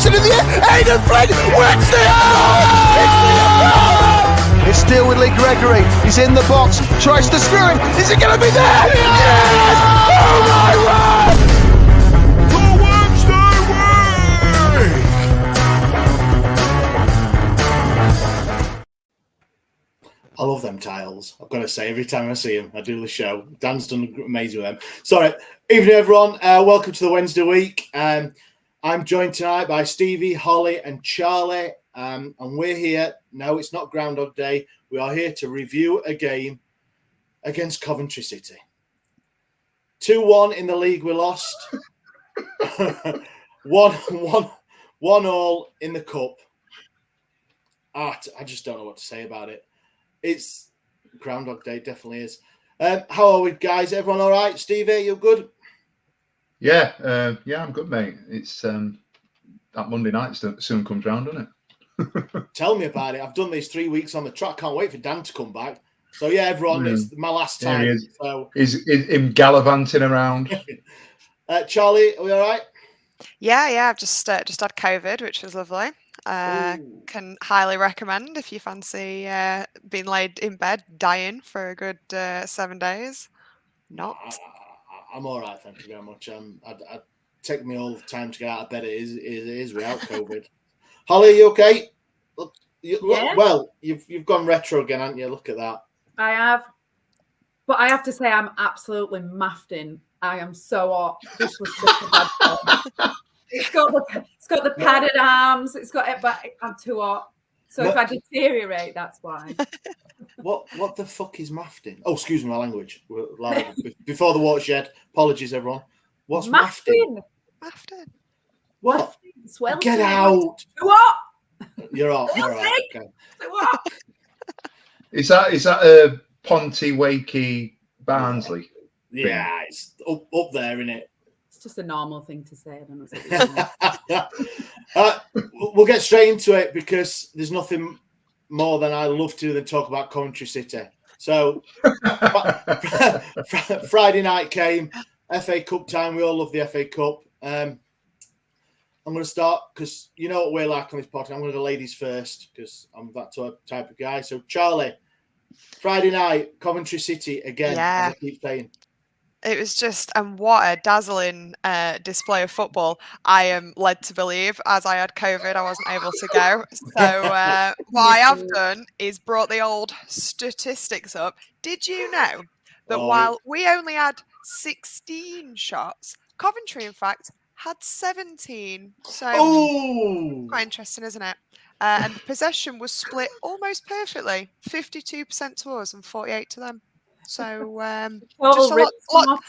it in the air. Aidan Flynn wins the It's still with Lee Gregory. He's in the box. Tries to screw him. Is it going to be there? Yes! Oh my word! The Wednesday I love them titles. I've got to say, every time I see them, I do the show. Dan's done amazing with them. Sorry, evening everyone. Welcome to the Wednesday week. I'm joined tonight by Stevie, Holly, and Charlie. And we're here. No, it's not Groundhog Day. We are here to review a game against Coventry City. 2-1 in the league we lost. 1-1 in the cup. I just don't know what to say about it. It's Groundhog Day, definitely is. How are we, guys? Everyone all right? Stevie, you good? Yeah, I'm good, mate. It's that Monday night soon comes round, doesn't it? Tell me about it. I've done these 3 weeks on the track. Can't wait for Dan to come back. So yeah, everyone, it's my last time. He is. So Is him gallivanting around? Charlie, are we all right? Yeah. I've just had COVID, which was lovely. Can highly recommend if you fancy being laid in bed dying for a good 7 days. I'm all right, thank you very much. I'd take me all the time to get out of bed. It is without COVID. Holly, are you okay? Look, well, you've gone retro again, haven't you? Look at that. I have, but I have to say I'm absolutely maffed in. I am so hot. This was such a bad film. It's got the padded arms. It's got it, but I'm too hot. So if I deteriorate, that's why. What the fuck is mafting? Oh, excuse me, my language. Before the watershed. Apologies, everyone. What's mafting? Mafting. What? Swell. Get out. Too hot. You're all right. Okay. Too hot. Is that Ponty, Wakey, Barnsley? Yeah, it's up there, isn't it? It's just a normal thing to say. I don't know. We'll get straight into it because there's nothing more than I love to than talk about Coventry City. So Friday night came, FA Cup time. We all love the FA Cup. I'm going to start because you know what we're like on this podcast. I'm going to go ladies first because I'm that type of guy. So Charlie, Friday night, Coventry City again. Yeah. As I keep saying. It was just, and what a dazzling display of football. I am led to believe, as I had COVID, I wasn't able to go. So what I have done is brought the old statistics up. Did you know that while we only had 16 shots, Coventry, in fact, had 17. So quite interesting, isn't it? And the possession was split almost perfectly, 52% to us and 48% to them. So just a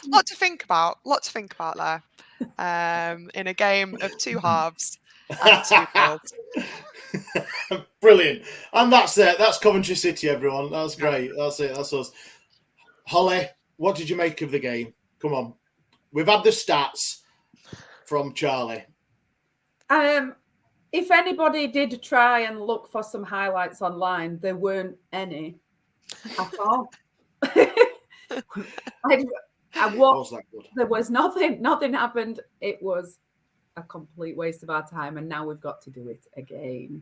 lot to think about. Lot to think about there. In a game of two halves and two fields. Brilliant. And that's it. That's Coventry City, everyone. That's great. That's it. That's us. Holly, what did you make of the game? Come on. We've had the stats from Charlie. If anybody did try and look for some highlights online, there weren't any at all. I watched. There was nothing happened. It was a complete waste of our time, and now we've got to do it again.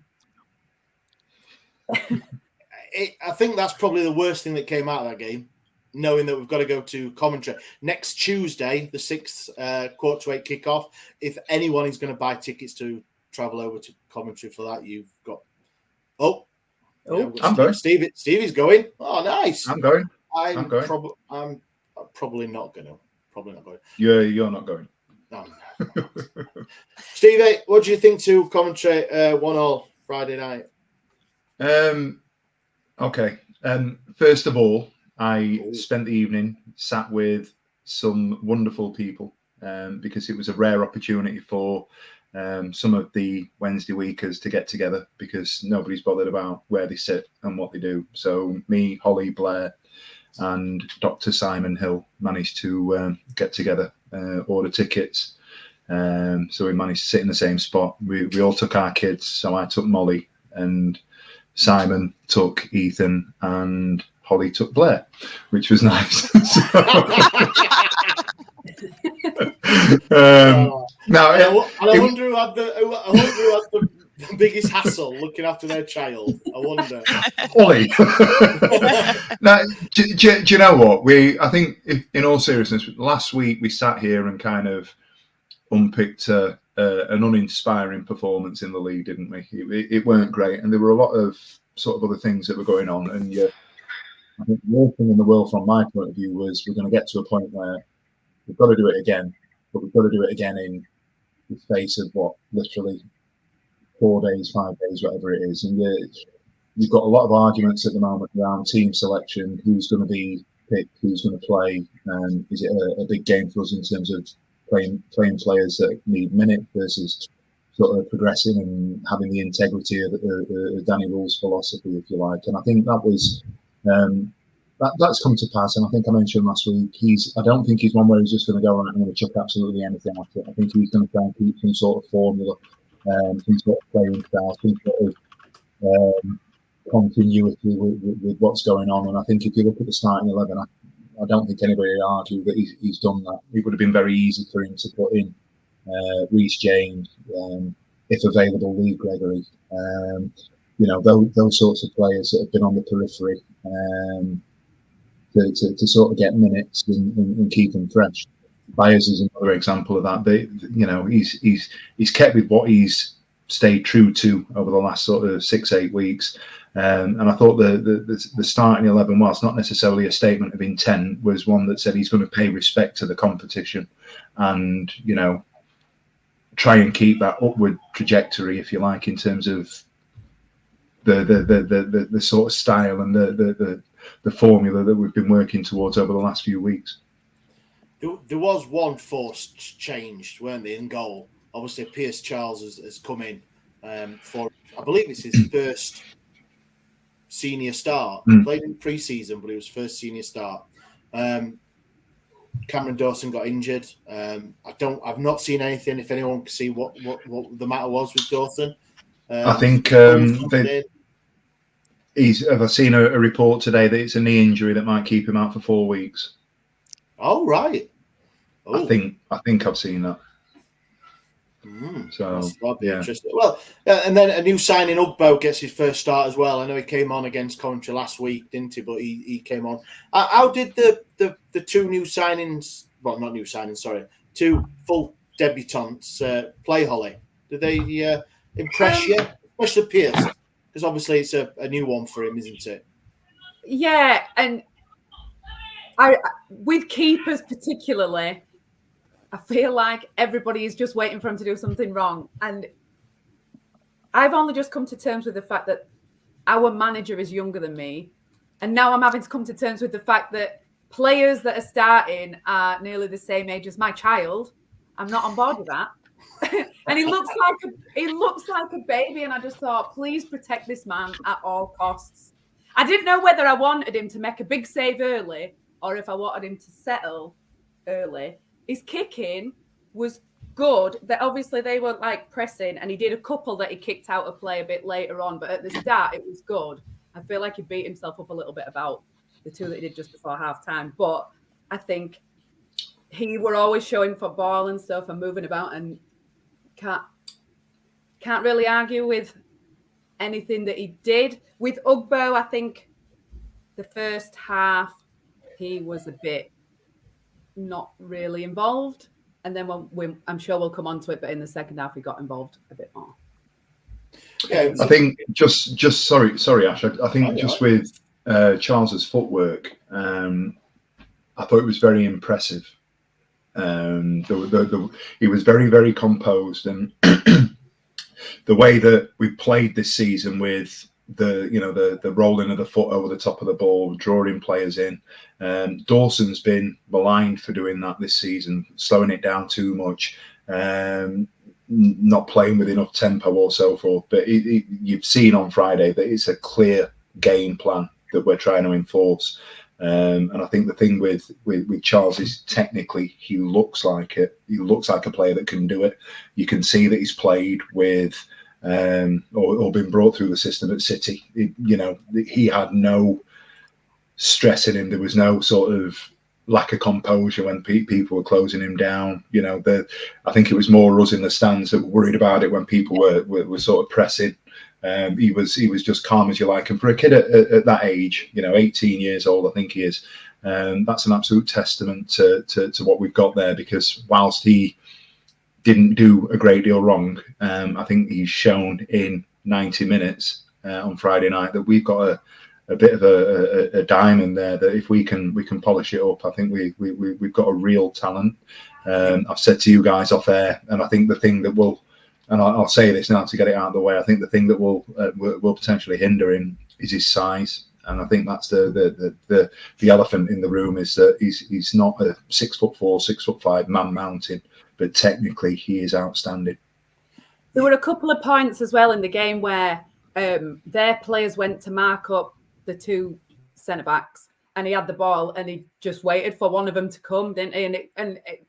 I think that's probably the worst thing that came out of that game, knowing that we've got to go to Coventry next Tuesday, the 6th, 7:45 kickoff. If anyone is going to buy tickets to travel over to Coventry for that, you've got. I'm going. Stevie's going. Oh, nice. I'm going. I'm going. I'm probably not going to. Probably not going. You're not going. No. Stevie, what do you think to Coventry 1-1 Friday night? Okay. First of all, I spent the evening sat with some wonderful people because it was a rare opportunity for some of the Wednesday weekers to get together because nobody's bothered about where they sit and what they do. So me, Holly, Blair, and Dr. Simon Hill managed to get together, order tickets. So we managed to sit in the same spot. We all took our kids. So I took Molly and Simon took Ethan and Holly took Blair, which was nice. No, I wonder who had the biggest hassle looking after their child. I wonder. Ollie. Now, do you know what? I think, in all seriousness, last week we sat here and kind of unpicked an uninspiring performance in the league, didn't we? It weren't great, and there were a lot of sort of other things that were going on. And I think the worst thing in the world, from my point of view, was we're going to get to a point where we've got to do it again, but we've got to do it again in the space of literally 4 days, 5 days, whatever it is. And you've got a lot of arguments at the moment around team selection, who's going to be picked, who's going to play, and is it a big game for us in terms of playing players that need minutes versus sort of progressing and having the integrity of Danny Rule's philosophy, if you like. And I think that was that's come to pass. And I think I mentioned last week, I don't think he's one where he's just going to go and I'm going to chuck absolutely anything at it. I think he's going to try and keep some sort of formula, some sort of playing style, some sort of continuity with what's going on. And I think if you look at the starting 11, I don't think anybody would argue that he's done that. It would have been very easy for him to put in Reece James, if available, Lee Gregory, those sorts of players that have been on the periphery to sort of get minutes and keep them fresh. Byers is another example of that. He's kept with what he's stayed true to over the last sort of 6-8 weeks. And I thought the starting 11, whilst not necessarily a statement of intent, was one that said he's going to pay respect to the competition and, try and keep that upward trajectory, if you like, in terms of the sort of style and the formula that we've been working towards over the last few weeks. There was one forced change, weren't there, in goal? Obviously, Pierce Charles has come in for, I believe it's his first senior start. He played in pre-season, but it was first senior start. Cameron Dawson got injured. I've not seen anything. If anyone can see what the matter was with Dawson, I think I've seen a report today that it's a knee injury that might keep him out for 4 weeks. Oh right. I think I've seen that. So that'd be interesting. Well, and then a new signing, Ugbo, gets his first start as well. I know he came on against Coventry last week, didn't he? But he came on. How did the two new signings? Well, not new signings. Sorry, two full debutants play, Holly? Did they impress you, especially Pierce? Because obviously it's a new one for him, isn't it? Yeah, and with keepers particularly, I feel like everybody is just waiting for him to do something wrong. And I've only just come to terms with the fact that our manager is younger than me. And now I'm having to come to terms with the fact that players that are starting are nearly the same age as my child. I'm not on board with that. And he looks like a baby. And I just thought, please protect this man at all costs. I didn't know whether I wanted him to make a big save early or if I wanted him to settle early. His kicking was good. That obviously they were like pressing, and he did a couple that he kicked out of play a bit later on. But at the start, it was good. I feel like he beat himself up a little bit about the two that he did just before half time. But I think he were always showing football and stuff and moving about, and can't really argue with anything that he did. With Ugbo, I think the first half he was a bit not really involved, and then I'm sure we'll come on to it, but in the second half he got involved a bit more. Yeah, I think just sorry Ash, I think just with Charles's footwork, I thought it was very impressive. He was very, very composed, and the way that we played this season with the rolling of the foot over the top of the ball, drawing players in. Dawson's been maligned for doing that this season, slowing it down too much, not playing with enough tempo or so forth. But you've seen on Friday that it's a clear game plan that we're trying to enforce. And I think the thing with Charles is technically he looks like it. He looks like a player that can do it. You can see that he's played with or been brought through the system at City. He had no stress in him. There was no sort of lack of composure when people were closing him down. You know, I think it was more us in the stands that were worried about it when people were sort of pressing. He was just calm as you like. And for a kid at that age, you know, 18 years old, I think he is, that's an absolute testament to what we've got there, because whilst he didn't do a great deal wrong, I think he's shown in 90 minutes on Friday night that we've got a bit of a diamond there, that if we can polish it up, I think we've got a real talent. I've said to you guys off air, and I think the thing that will, and I'll say this now to get it out of the way, I think the thing that will potentially hinder him is his size. And I think that's the elephant in the room, is that he's not a 6'4", 6'5" man mountain, but technically he is outstanding. There were a couple of points as well in the game where their players went to mark up the two centre backs, and he had the ball and he just waited for one of them to come, didn't he? And it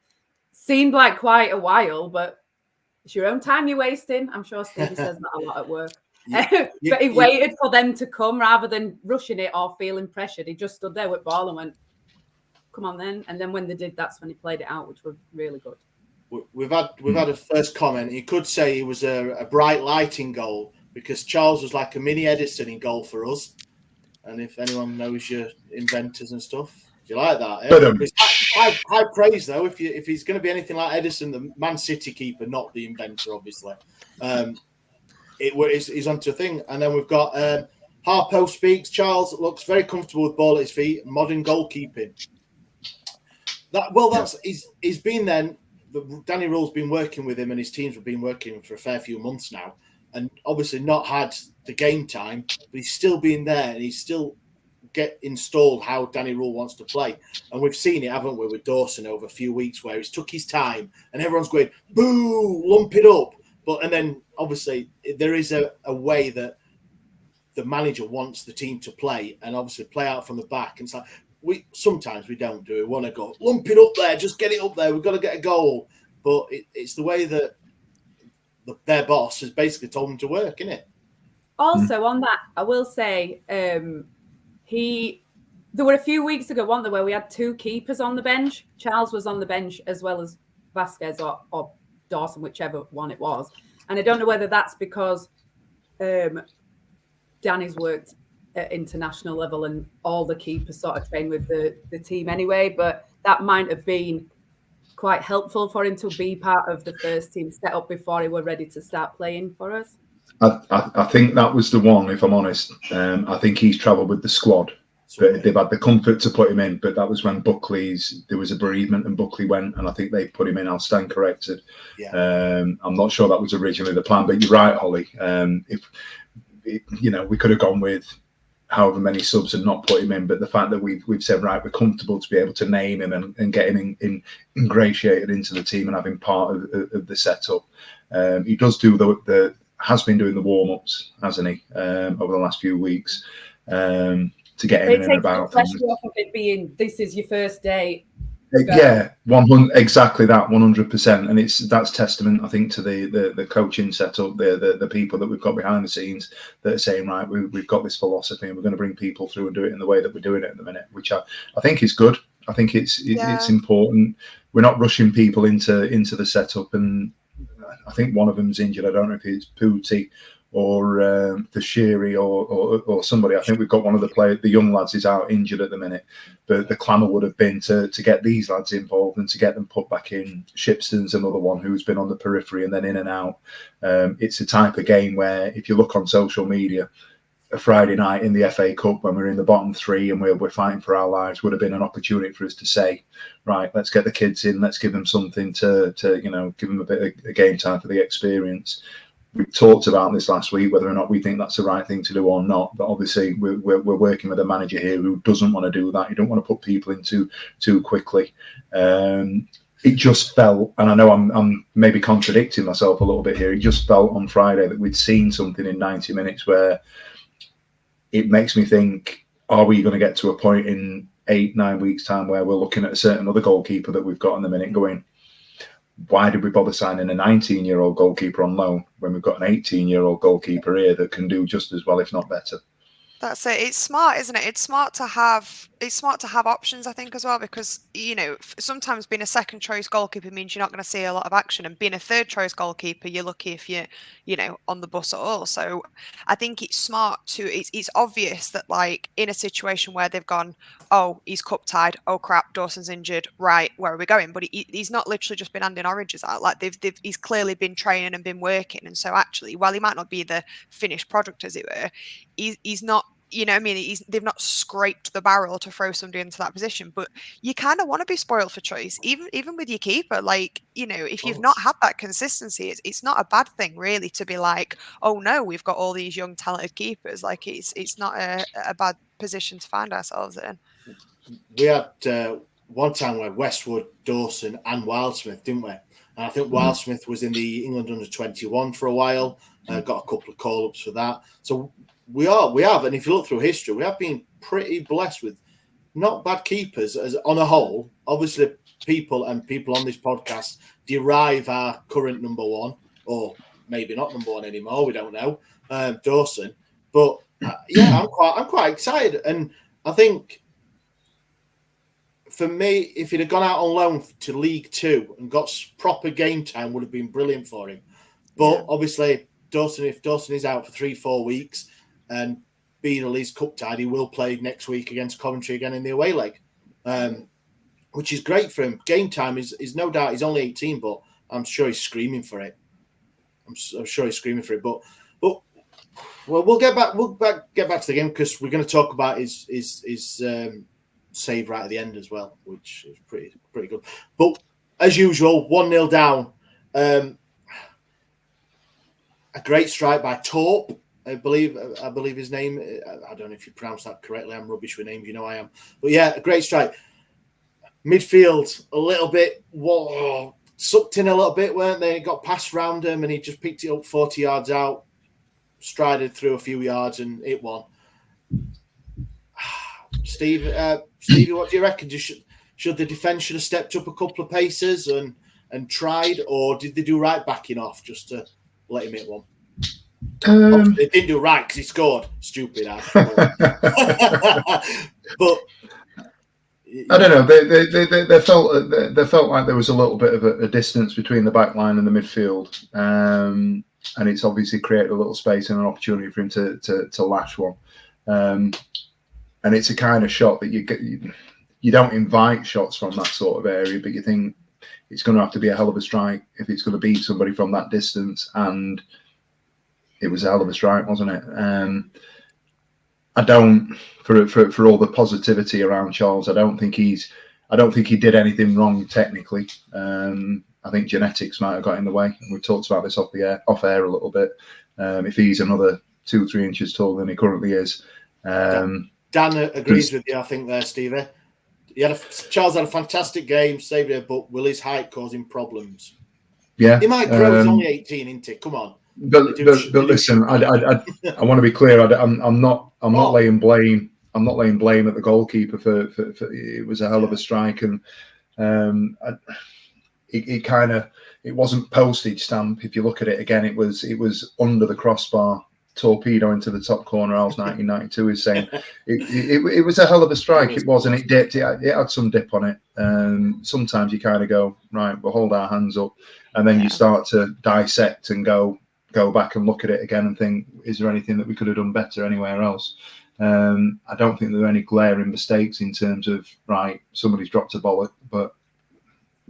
seemed like quite a while, but it's your own time you're wasting. I'm sure Stevie says that a lot at work. But he waited for them to come rather than rushing it or feeling pressured. He just stood there with ball and went, come on then. And then when they did, that's when he played it out, which was really good. We've had a first comment. You could say it was a bright light in goal, because Charles was like a mini Edison in goal for us. And if anyone knows your inventors and stuff, do you like that? It's high praise though. If he's going to be anything like Edison, the Man City keeper, not the inventor, obviously. He's onto a thing. And then we've got Harpo speaks. Charles looks very comfortable with ball at his feet. Modern goalkeeping. He's been there. Danny Rule's been working with him, and his teams have been working for a fair few months now, and obviously not had the game time, but he's still been there, and he's still get installed how Danny Rule wants to play. And we've seen it, haven't we, with Dawson over a few weeks, where he's took his time and everyone's going, boo, lump it up. And then obviously there is a way that the manager wants the team to play, and obviously play out from the back. And it's like, sometimes we don't do it. We want to go, lump it up there, just get it up there. We've got to get a goal. But it's the way that their boss has basically told them to work, isn't it? Also, on that, I will say, there were a few weeks ago, weren't there, where we had two keepers on the bench. Charles was on the bench as well as Vasquez or Dawson, whichever one it was. And I don't know whether that's because Danny's worked at international level and all the keepers sort of train with the team anyway, but that might have been quite helpful for him to be part of the first team set up before he were ready to start playing for us. I think that was the one, if I'm honest. I think he's travelled with the squad. But they've had the comfort to put him in, but that was when there was a bereavement and Buckley went, and I think they put him in. I'll stand corrected. Yeah. I'm not sure that was originally the plan, but you're right, Holly. We could have gone with however many subs and not put him in, but the fact that we've said, right, we're comfortable to be able to name him and get him ingratiated into the team and have him part of the setup. He does do has been doing the warm-ups, hasn't he, over the last few weeks, to get in and about. Pressure off of it being, this is your first day. Yeah, 100, exactly that, 100%, and that's testament, I think, to the coaching setup, the people that we've got behind the scenes that are saying, right, we've got this philosophy and we're going to bring people through and do it in the way that we're doing it at the minute, which I think is good. I think it's important. We're not rushing people into the setup, and I think one of them's injured. I don't know if it's Pooty or Thashiri or somebody. I think we've got one of the young lads is out injured at the minute, but the clamour would have been to get these lads involved and to get them put back in. Shipston's another one who's been on the periphery and then in and out. It's a type of game where, if you look on social media, a Friday night in the FA Cup when we're in the bottom three and we're fighting for our lives would have been an opportunity for us to say, right, let's get the kids in, let's give them something to give them a bit of game time for the experience. We talked about this last week, whether or not we think that's the right thing to do or not. But obviously, we're working with a manager here who doesn't want to do that. You don't want to put people in too quickly. It just felt, and I know I'm maybe contradicting myself a little bit here. It just felt on Friday that we'd seen something in 90 minutes where it makes me think: are we going to get to a point in 8-9 weeks' time where we're looking at a certain other goalkeeper that we've got in the minute, going, why did we bother signing a 19-year-old goalkeeper on loan when we've got an 18-year-old goalkeeper here that can do just as well, if not better? That's it. It's smart, isn't it? It's smart to have it's smart to have options, I think, as well, because, you know, sometimes being a second choice goalkeeper means you're not going to see a lot of action, and being a third choice goalkeeper, you're lucky if you're, you know, on the bus at all. So I think it's smart to, it's obvious that, like, in a situation where they've gone, oh, he's cup tied, oh crap, Dawson's injured, right, where are we going? But he's not literally just been handing oranges out. Like, he's clearly been training and been working, and so actually, while he might not be the finished product, as it were, he's not, you know what I mean? They've not scraped the barrel to throw somebody into that position, but you kind of want to be spoiled for choice, even with your keeper. Like, you know, if you've not had that consistency, it's not a bad thing really to be like, oh no, we've got all these young talented keepers. Like, it's not a bad position to find ourselves in. We had one time where Westwood, Dawson, and Wildsmith, didn't we? And I think Wildsmith was in the England under-21 for a while. Got a couple of call-ups for that. So we have, and if you look through history, we have been pretty blessed with not bad keepers as on a whole. Obviously, people on this podcast derive our current number one, or maybe not number one anymore. We don't know, Dawson. But yeah, I'm quite excited, and I think for me, if he'd have gone out on loan to League Two and got proper game time, would have been brilliant for him. But obviously, if Dawson is out for 3-4 weeks and being at least cup tied, he will play next week against Coventry again in the away leg, which is great for him. Game time is no doubt. He's only 18, but I'm sure he's screaming for it. I'm sure he's screaming for it. But we'll get back to the game, because we're going to talk about his save right at the end as well, which is pretty good. But as usual, 1-0 down. A great strike by Torp, I believe his name. I don't know if you pronounce that correctly. I'm rubbish with names, you know I am. But yeah, a great strike. Midfield, a little bit sucked in a little bit, weren't they? It got passed round him, and he just picked it up 40 yards out, strided through a few yards, and it won. Stevie, what do you reckon? Should the defence have stepped up a couple of paces and tried, or did they do right backing off just to let him hit one? They didn't do right because he scored. Stupid ass. But I don't know. They felt like there was a little bit of a distance between the back line and the midfield, and it's obviously created a little space and an opportunity for him to lash one. And it's a kind of shot that you don't invite shots from that sort of area, but you think it's going to have to be a hell of a strike if it's going to beat somebody from that distance. And it was a hell of a strike, wasn't it? I don't, for all the positivity around Charles, I don't think he did anything wrong technically. I think genetics might have got in the way. We've talked about this off air a little bit. If he's another 2-3 inches taller than he currently is. Dan agrees with you, I think, there, Stevie. Charles had a fantastic game, saved it, but will his height cause him problems? Yeah. He might grow, he's only 18, isn't he? Come on. But listen, I want to be clear. I'm not laying blame. I'm not laying blame at the goalkeeper for it was a hell of a strike, and it wasn't postage stamp. If you look at it again, it was under the crossbar, torpedo into the top corner. Al's 1992 is saying it was a hell of a strike. It was, and it dipped. It had some dip on it. Sometimes you kind of go, right, we'll hold our hands up, and then you start to dissect and go back and look at it again and think, is there anything that we could have done better anywhere else? I don't think there were any glaring mistakes in terms of, right, somebody's dropped a bollock, but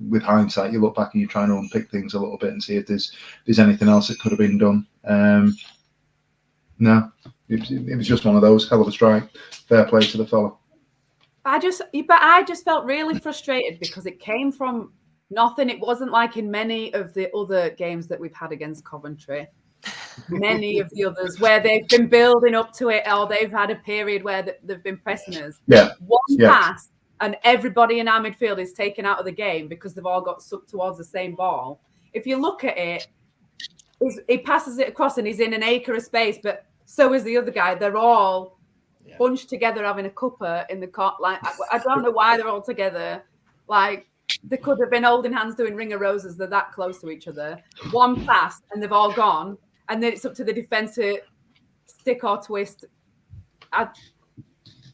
with hindsight, you look back and you're trying to unpick things a little bit and see if there's anything else that could have been done. No, it was just one of those. Hell of a strike. Fair play to the fella. I just felt really frustrated because it came from nothing. It wasn't like in many of the other games that we've had against Coventry. Many of the others where they've been building up to it, or they've had a period where they've been pressing us. Yeah. One pass and everybody in our midfield is taken out of the game because they've all got sucked towards the same ball. If you look at it, he passes it across and he's in an acre of space, but so is the other guy. They're all bunched together having a cuppa in the court. Like, I don't know why they're all together. Like, they could have been holding hands doing Ring of Roses. They're that close to each other. One pass and they've all gone. And then it's up to the defence to stick or twist.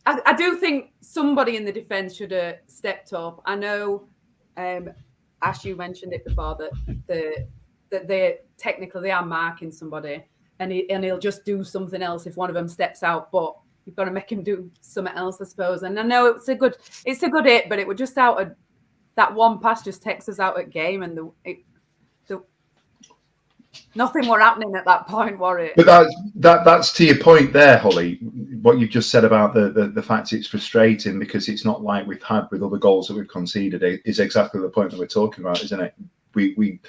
I do think somebody in the defence should have stepped up. I know, Ash, you mentioned it before that they technically they are marking somebody, and he'll just do something else if one of them steps out. But you've got to make him do something else, I suppose. And I know it's a good hit, but it was just out of that one pass just takes us out at game, and nothing were happening at that point, were it? But that's to your point there, Holly. What you've just said about the fact it's frustrating because it's not like we've had with other goals that we've conceded is exactly the point that we're talking about, isn't it? We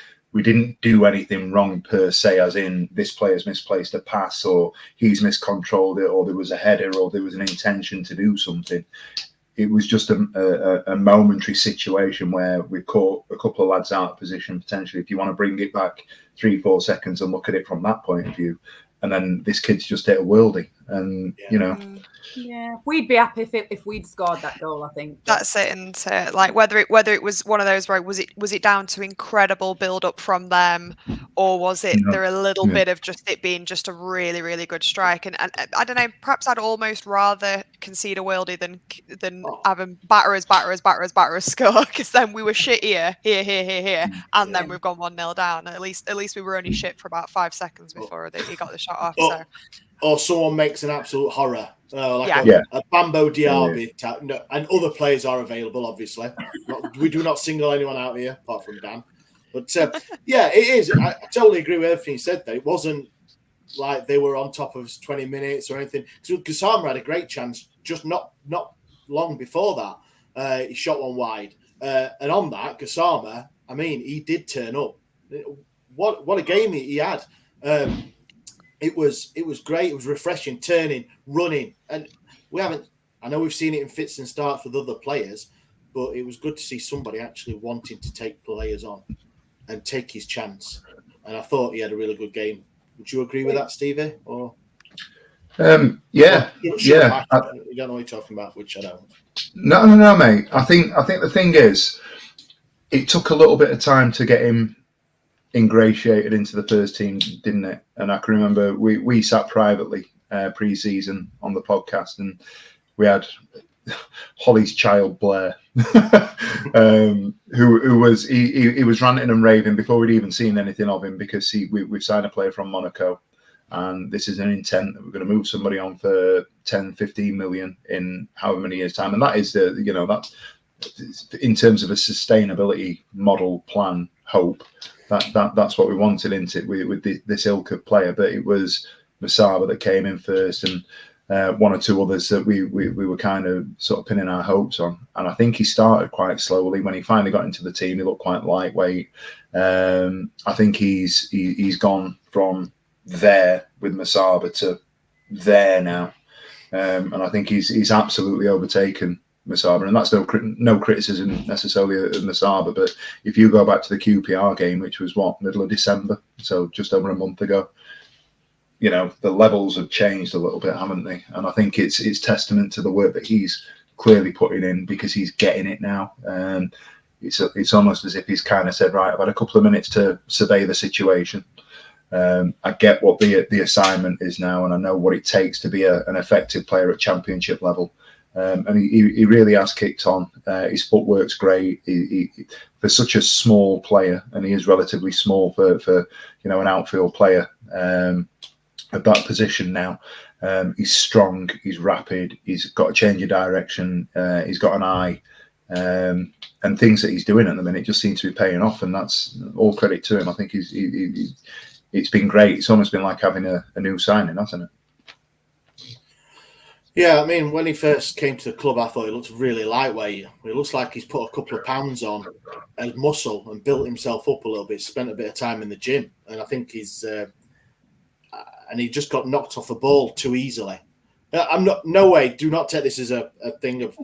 didn't do anything wrong per se, as in this player's misplaced a pass or he's miscontrolled it or there was a header or there was an intention to do something. It was just a momentary situation where we caught a couple of lads out of position, potentially, if you want to bring it back 3-4 seconds and look at it from that point of view. And then this kid's just hit a worldie. And, you know. Yeah, we'd be happy if we'd scored that goal, I think. That's it, isn't it? Like whether it was one of those where was it down to incredible build up from them, or was it there a little bit of just it being just a really, really good strike? And I don't know, perhaps I'd almost rather concede a worldie than have them batter us score, because then we were shit here, and then we've gone 1-0 down. At least we were only shit for about 5 seconds before he got the shot off. Or someone makes an absolute horror, like a Bambo Diaby type. No, and other players are available, obviously. We do not single anyone out here, apart from Dan. But it is. I totally agree with everything you said there. It wasn't like they were on top of us 20 minutes or anything. Gassama had a great chance just not long before that. He shot one wide. And on that, Gassama, I mean, he did turn up. What a game he had. It was great. It was refreshing, turning, running. And I know we've seen it in fits and starts with other players, but it was good to see somebody actually wanting to take players on and take his chance. And I thought he had a really good game. Would you agree with that, Stevie? Or you don't know what you're talking about, which I don't. No, mate. I think the thing is, it took a little bit of time to get him ingratiated into the first team, didn't it? And I can remember we sat privately pre-season on the podcast, and we had Holly's child Blair, who was he was ranting and raving before we'd even seen anything of him, because we've signed a player from Monaco, and this is an intent that we're going to move somebody on for 10-15 million in however many years' time, and that is that in terms of a sustainability model plan hope. That's what we wanted, isn't it, with this ilk of player. But it was Masaba that came in first, and one or two others that we were kind of sort of pinning our hopes on. And I think he started quite slowly. When he finally got into the team, he looked quite lightweight. I think he's gone from there with Masaba to there now, and I think he's absolutely overtaken Masaba, and that's no criticism necessarily of Masaba, but if you go back to the QPR game, which was middle of December, so just over a month ago, the levels have changed a little bit, haven't they? And I think it's testament to the work that he's clearly putting in, because he's getting it now. It's almost as if he's kind of said, right, I've had a couple of minutes to survey the situation. I get what the assignment is now, and I know what it takes to be an effective player at championship level. And he really has kicked on. His footwork's great. He for such a small player, and he is relatively small for an outfield player at that position now. He's strong. He's rapid. He's got a change of direction. He's got an eye, and things that he's doing at the minute just seem to be paying off. And that's all credit to him. I think it's been great. It's almost been like having a new signing, hasn't it? Yeah, I mean, when he first came to the club, I thought he looked really lightweight. It looks like he's put a couple of pounds on as muscle and built himself up a little bit, spent a bit of time in the gym. And I think and he just got knocked off the ball too easily. No way, do not take this as a thing of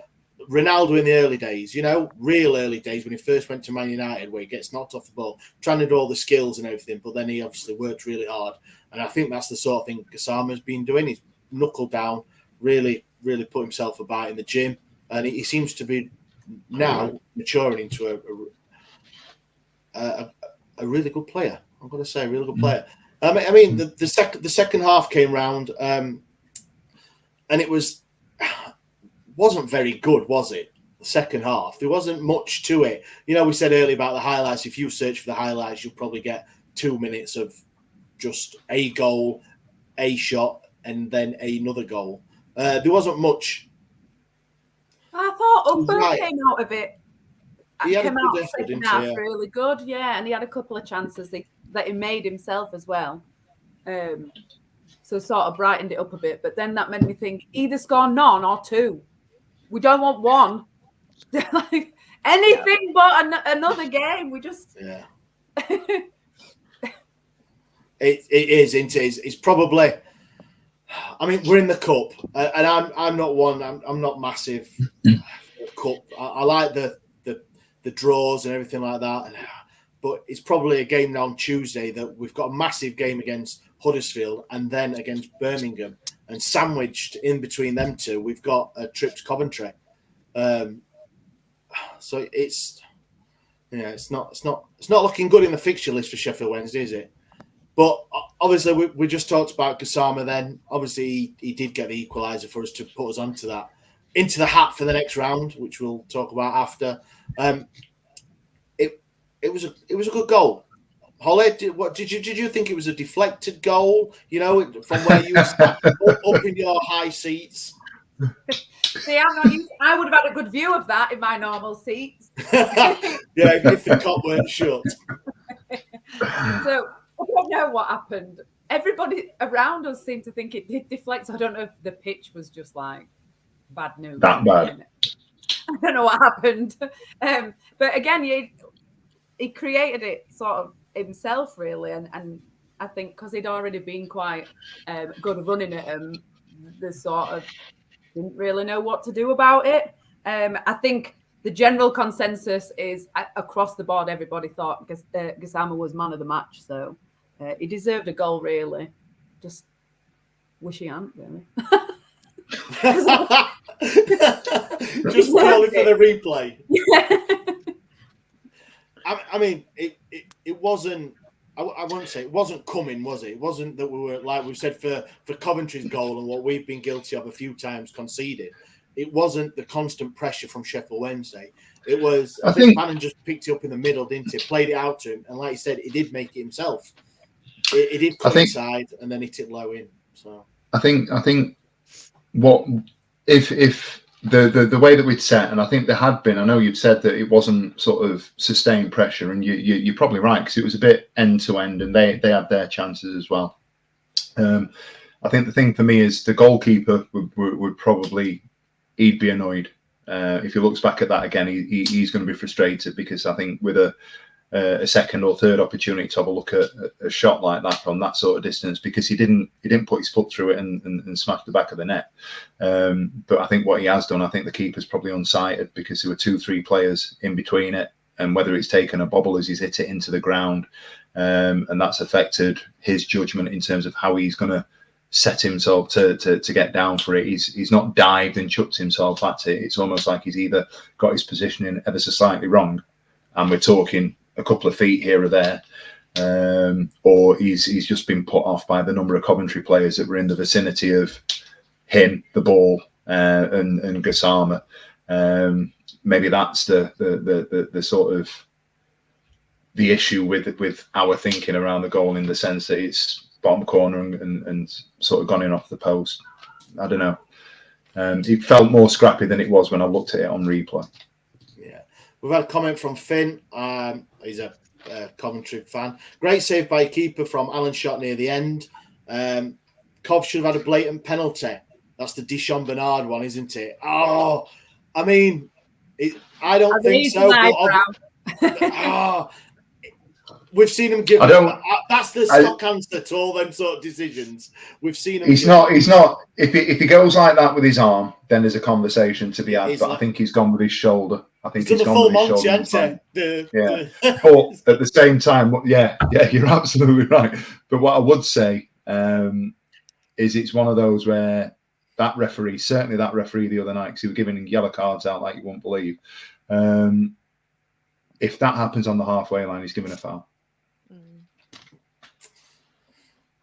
Ronaldo in the early days, real early days when he first went to Man United, where he gets knocked off the ball, trying to do all the skills and everything, but then he obviously worked really hard. And I think that's the sort of thing Gassama's been doing. He's knuckled down, really, really put himself about in the gym, and he seems to be now maturing into a really good player. I'm going to say a really good player. I mean, the second half came round, and it was wasn't very good, was it? The second half, there wasn't much to it. You know, we said earlier about the highlights. If you search for the highlights, you'll probably get 2 minutes of just a goal, a shot, and then another goal. There wasn't much. I thought Upper Right. came out of it. He had a Came good out effort, second didn't half he? Yeah. really good, yeah, and he had a couple of chances that he made himself as well. So sort of brightened it up a bit. But then that made me think either score none or two. We don't want one. Like anything but another game. We just Yeah. It is, isn't it? It's probably. I mean, we're in the cup, and I'm not one. I'm not massive cup. I like the draws and everything like that. But it's probably a game now on Tuesday that we've got a massive game against Huddersfield and then against Birmingham, and sandwiched in between them two, we've got a trip to Coventry. So it's not looking good in the fixture list for Sheffield Wednesday, is it? But obviously, we just talked about Gassama then. Obviously, he did get the equaliser for us to put us onto that, into the hat for the next round, which we'll talk about after. It was a good goal. Holly, did you think it was a deflected goal? You know, from where you sat up in your high seats. see. I'm not used. I would have had a good view of that in my normal seats. Yeah, if the cop weren't shut. So I don't know what happened. Everybody around us seemed to think it did deflect. So I don't know if the pitch was just like bad news. That bad. I don't know what happened. But again, he created it sort of himself, really. And I think because he'd already been quite good running at him, they sort of didn't really know what to do about it. I think the general consensus is across the board, everybody thought Gassama was man of the match. So he deserved a goal, really. Just wish he hadn't, really. Just purely for the replay. Yeah. I mean, it wasn't. I won't say it wasn't coming, was it? It wasn't that we were, like we said, for Coventry's goal and what we've been guilty of a few times conceded. It wasn't the constant pressure from Sheffield Wednesday. It was. I think Bannon just picked it up in the middle, didn't he? Played it out to him, and like he said, he did make it himself. It did come inside and then hit it low in. So I think what if the way that we'd set, and I think there had been, I know you'd said that it wasn't sort of sustained pressure, and you're probably right, because it was a bit end to end, and they had their chances as well. I think the thing for me is the goalkeeper would probably, he'd be annoyed. If he looks back at that again, he's going to be frustrated, because I think with a second or third opportunity to have a look at a shot like that from that sort of distance, because he didn't put his foot through it and smash the back of the net. But I think what he has done, I think the keeper's probably unsighted, because there were 2-3 players in between it, and whether it's taken a bobble as he's hit it into the ground, and that's affected his judgment in terms of how he's going to set himself to get down for it. He's not dived and chucked himself at it. It's almost like he's either got his positioning ever so slightly wrong, and we're talking a couple of feet here or there, or he's just been put off by the number of Coventry players that were in the vicinity of him, the ball, and Gassama. Maybe that's the sort of the issue with our thinking around the goal, in the sense that it's bottom corner and sort of gone in off the post. I don't know. It felt more scrappy than it was when I looked at it on replay. Yeah, we've had a comment from Finn. He's a Coventry fan. Great save by a keeper from Alan shot near the end. Cov should have had a blatant penalty. That's the Dishon Bernard one, isn't it? Oh, I mean, I don't think so. We've seen him give. That's the stock answer to all them sort of decisions. We've seen him. He's not. If he goes like that with his arm, then there's a conversation to be had. But I think he's gone with his shoulder. I think he's gone with his shoulder. But at the same time, yeah, you're absolutely right. But what I would say is it's one of those where that referee the other night, because he was giving yellow cards out like you won't believe. If that happens on the halfway line, he's given a foul.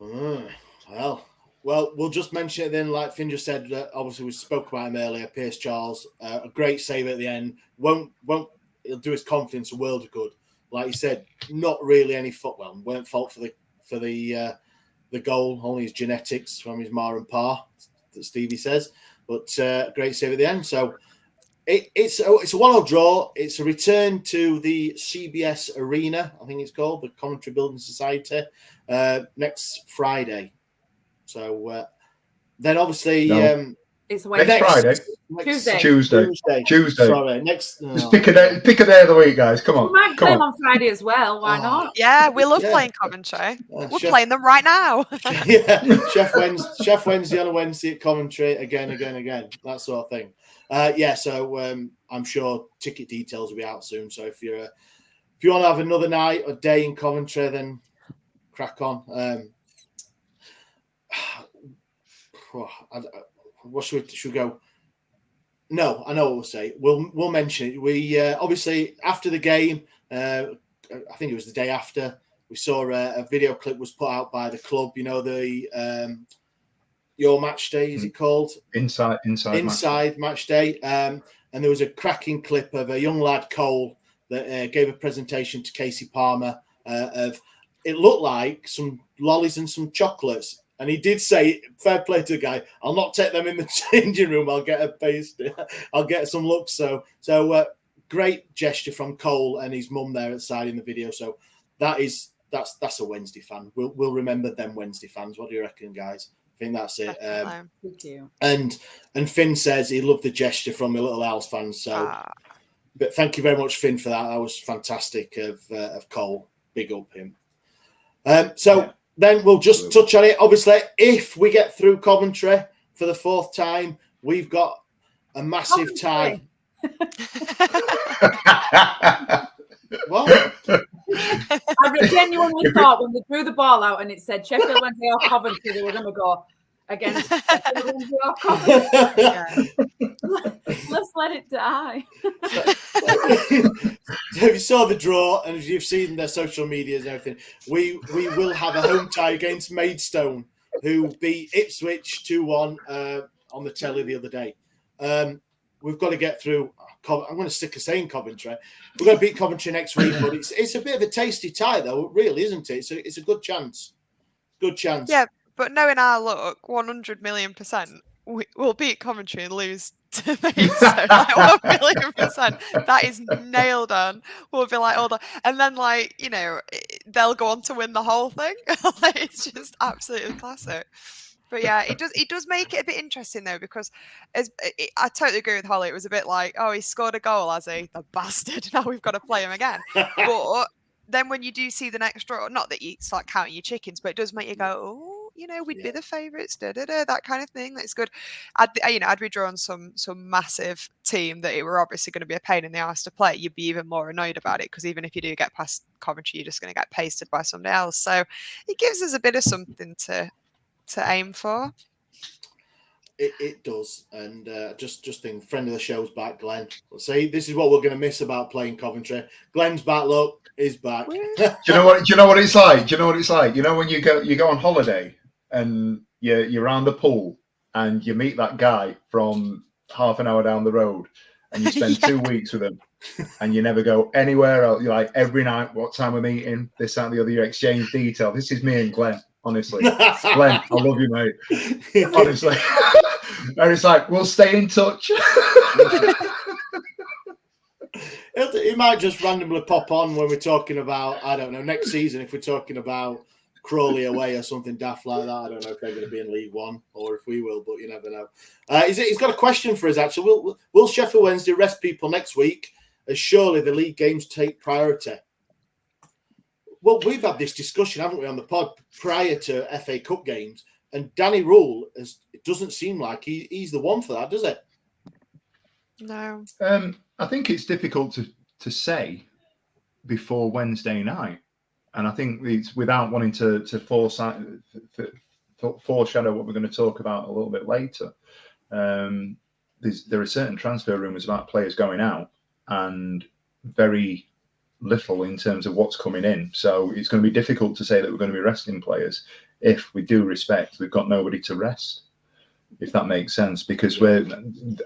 Well, Well, we'll just mention it then, like Finn just said. Obviously, we spoke about him earlier. Pierce Charles, a great save at the end. He'll do his confidence a world of good. Like you said, not really any fault. Well, weren't fault for the goal. Only his genetics from his ma and pa, that Stevie says. But great save at the end. So it's a 1-1 draw. It's a return to the CBS Arena, I think it's called, the Coventry Building Society, next Friday. So then obviously it's next Friday. Tuesday. Sorry, next. Just pick a day of the week, guys. Come on. We might play them on Friday as well. Why not? Yeah, we love playing Coventry. We're playing them right now. Yeah, Chef Wednesday on a Wednesday at Coventry again, that sort of thing. So I'm sure ticket details will be out soon. So if you want to have another night or day in Coventry, then crack on. What should we go? No, I know what we'll say. We'll mention it. We obviously after the game, I think it was the day after, we saw a video clip was put out by the club. You know, the Your Match Day, is it called? Inside Match Day. And there was a cracking clip of a young lad, Cole, that gave a presentation to Casey Palmer of it looked like some lollies and some chocolates. And he did say, fair play to the guy, I'll not take them in the changing room. I'll get a paste. I'll get some looks. So great gesture from Cole and his mum there at the side in the video. So that's a Wednesday fan. We'll remember them Wednesday fans. What do you reckon, guys? I think that's it. Thank you. And Finn says he loved the gesture from the Little Owls fans. So, but thank you very much, Finn, for that. That was fantastic of Cole. Big up him. Then we'll just touch on it. Obviously, if we get through Coventry for the 4th time, we've got a massive tie. What? I genuinely thought when they threw the ball out and it said Sheffield Wednesday or Coventry, they were going to go against Sheffield Wednesday or Coventry. Let's let it die. So if you saw the draw and if you've seen their social medias and everything, we will have a home tie against Maidstone, who beat Ipswich 2-1 on the telly the other day. We've got to get through. I'm going to stick a saying Coventry. We're going to beat Coventry next week, but it's a bit of a tasty tie, though, really, isn't it? It's a good chance. Good chance. Yeah, but knowing our luck, 100,000,000%, we'll beat Coventry and lose to Maidstone. Like 1,000,000%. That is nailed on. We'll be like, and then they'll go on to win the whole thing. It's just absolutely classic. But yeah, it does make it a bit interesting though, because I totally agree with Holly. It was a bit like, oh, he scored a goal, has he? The bastard. Now we've got to play him again. But then when you do see the next draw, not that you start counting your chickens, but it does make you go, oh, we'd be the favourites, that kind of thing. That's good. I'd be drawing some massive team that it were obviously going to be a pain in the arse to play. You'd be even more annoyed about it, because even if you do get past Coventry, you're just going to get pasted by somebody else. So it gives us a bit of something to aim for. It does, and just think, friend of the show's back, Glenn. Let's see, this is what we're going to miss about playing Coventry. Glenn's back. Look, he's back. Do you know what it's like? You know when you go on holiday and you're around the pool and you meet that guy from half an hour down the road and you spend 2 weeks with him and you never go anywhere else. You're like, every night, what time we're meeting, this, that, and the other. You exchange detail. This is me and Glenn. Honestly, Glenn, I love you, mate. Honestly, and it's like, we'll stay in touch. It might just randomly pop on when we're talking about, I don't know, next season, if we're talking about Crawley away or something daft like that. I don't know if they're going to be in League One or if we will, but you never know. He's got a question for us, actually. Will Sheffield Wednesday rest people next week, as surely the league games take priority? Well, we've had this discussion, haven't we, on the pod prior to FA Cup games, and Danny Rule, it doesn't seem like he's the one for that, does it? No. I think it's difficult to say before Wednesday night, and I think it's without wanting to foreshadow what we're going to talk about a little bit later. There are certain transfer rumours about players going out, and very little in terms of what's coming in. So it's going to be difficult to say that we're going to be resting players if with due respect, we've got nobody to rest, if that makes sense, because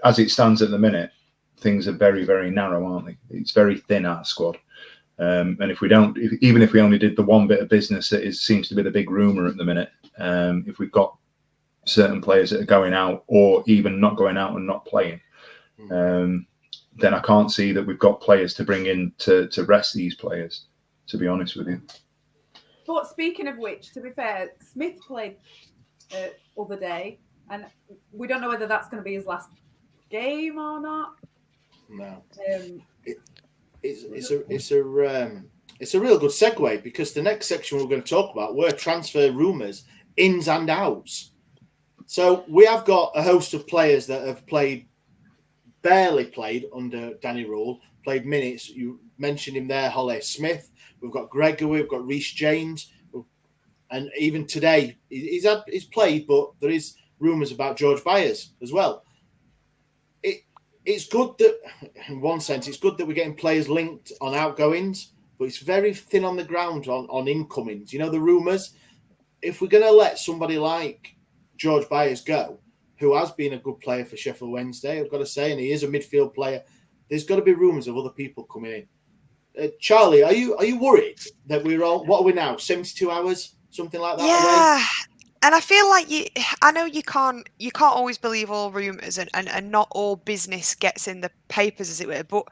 as it stands at the minute, things are very, very narrow, aren't they? It's very thin, our squad. And if we don't, even if we only did the one bit of business that seems to be the big rumour at the minute, if we've got certain players that are going out or even not going out and not playing, then I can't see that we've got players to bring in to rest these players, to be honest with you. But speaking of which, to be fair, Smith played other day, and we don't know whether that's going to be his last game or not. No. It's a real good segue, because the next section we're going to talk about were transfer rumours, ins and outs. So we have got a host of players that have barely played under Danny Rule, played minutes. You mentioned him there, Holly. Smith. We've got Gregory. We've got Reece James. And even today, he's played, but there is rumours about George Byers as well. It's good that, in one sense, it's good that we're getting players linked on outgoings, but it's very thin on the ground on incomings. You know, the rumours. If we're going to let somebody like George Byers go, who has been a good player for Sheffield Wednesday, I've got to say, and he is a midfield player, there's got to be rumours of other people coming in. Charlie, are you worried that we're all, what are we now, 72 hours, something like that? Yeah. Away? And I feel like I know you can't always believe all rumours and not all business gets in the papers, as it were, but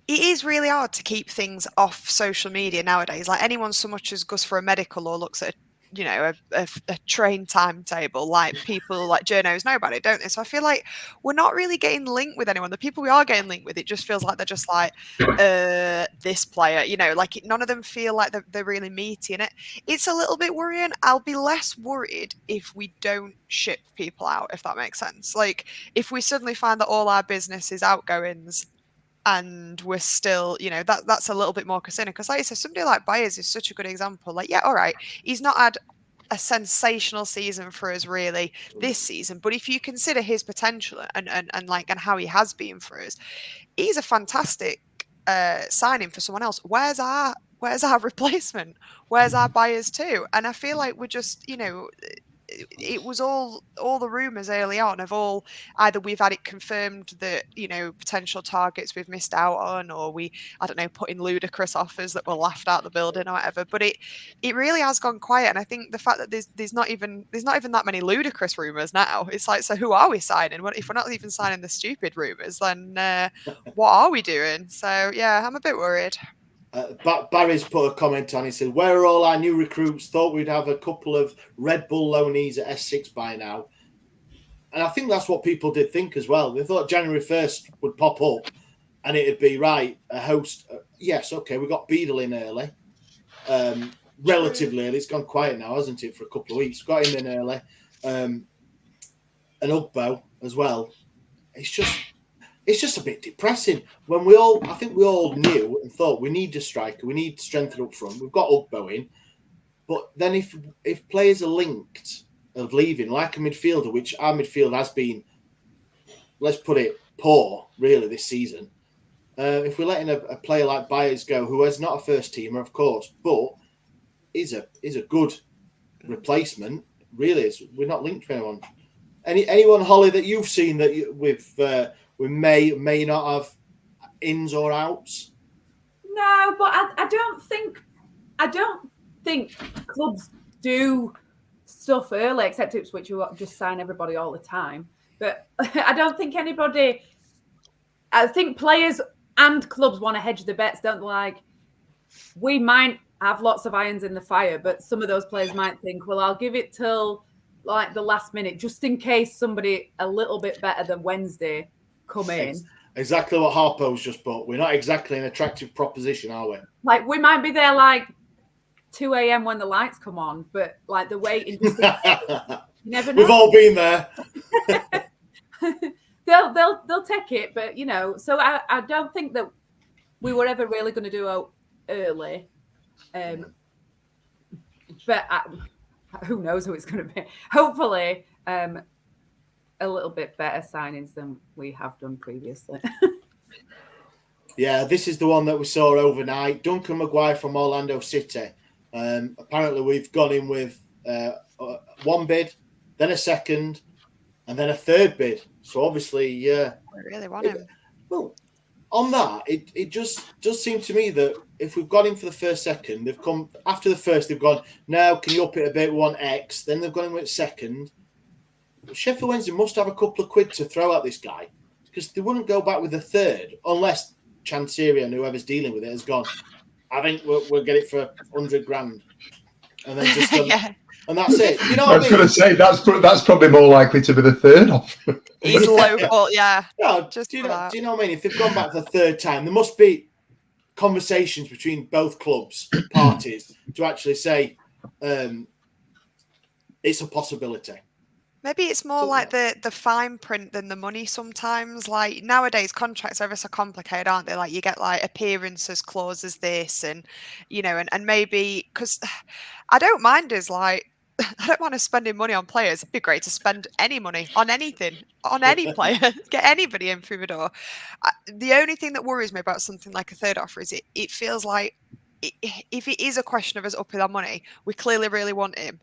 it is really hard to keep things off social media nowadays. Like, anyone so much as goes for a medical or looks at a train timetable, like people like journos know about it, don't they? So I feel like we're not really getting linked with anyone. The people we are getting linked with, it just feels like they're just like this player, like none of them feel like they're really meaty in it. It's a little bit worrying. I'll be less worried if we don't ship people out, if that makes sense. Like, if we suddenly find that all our business is outgoings and we're still, that's a little bit more concerning, because like I said, somebody like Byers is such a good example. Like, yeah, all right, he's not had a sensational season for us really this season, but if you consider his potential and how he has been for us, he's a fantastic signing for someone else. Where's our replacement? Where's our Byers too? And I feel like we're just, it was all the rumours early on of all, either we've had it confirmed that potential targets we've missed out on, or I don't know, put in ludicrous offers that were laughed out the building or whatever. But it really has gone quiet, and I think the fact that there's not even that many ludicrous rumours now. It's like, so who are we signing? If we're not even signing the stupid rumours, then what are we doing? So yeah, I'm a bit worried. Barry's put a comment on. He said, "Where are all our new recruits? Thought we'd have a couple of Red Bull loanees at S6 by now." And I think that's what people did think as well. They thought January 1st would pop up and it'd be, right, a host. Yes, okay, we got Beadle in early. Relatively early. It's gone quiet now, hasn't it, for a couple of weeks. Got him in early. And Ugbo as well. It's just a bit depressing when I think we all knew and thought we need a striker, we need strength up front. We've got Ugbo in, but then if players are linked of leaving, like a midfielder, which our midfield has been, let's put it, poor really this season. If we're letting a player like Byers go, who is not a first teamer, of course, but is a good replacement, really is. We're not linked to anyone. Anyone, Holly, that you've seen that we may not have ins or outs? No, but I don't think clubs do stuff early, except Ipswich, who just sign everybody all the time. But I don't think anybody. I think players and clubs want to hedge the bets, don't they? Like, we might have lots of irons in the fire, but some of those players might think, well, I'll give it till like the last minute, just in case somebody a little bit better than Wednesday come in. Exactly what Harpo's just bought. We're not exactly an attractive proposition, are we? Like, we might be there like 2 a.m. when the lights come on, but like the waiting, you never know. We've all been there. They'll take it, but so I don't think that we were ever really going to do early. But who knows who it's going to be? Hopefully, a little bit better signings than we have done previously. Yeah, this is the one that we saw overnight. Duncan Maguire from Orlando City. Apparently, we've gone in with one bid, then a second, and then a third bid. So obviously, I really want him. Well, on that, it just does seem to me that if we've got him for the first, second, they've come after the first, they've gone, now can you up it a bit, we want X, then they've gone in with second. Sheffield Wednesday must have a couple of quid to throw at this guy, because they wouldn't go back with a third unless Chanceria and whoever's dealing with it has gone, I think we'll get it for 100 grand. And then just done, and that's it. You know what I was going to say that's probably more likely to be the third offer. He's local, yeah. No, Just do you for know that. what I mean? If they've gone back the third time, there must be conversations between both clubs, parties, to actually say it's a possibility. Maybe it's more like the fine print than the money sometimes. Like nowadays, contracts are ever so complicated, aren't they? Like you get like appearances clauses, this, and and maybe because I don't mind us like I don't mind us spending money on players. It'd be great to spend any money on anything, on any player, get anybody in through the door. The only thing that worries me about something like a third offer is it feels like if it is a question of us upping our money, we clearly really want him.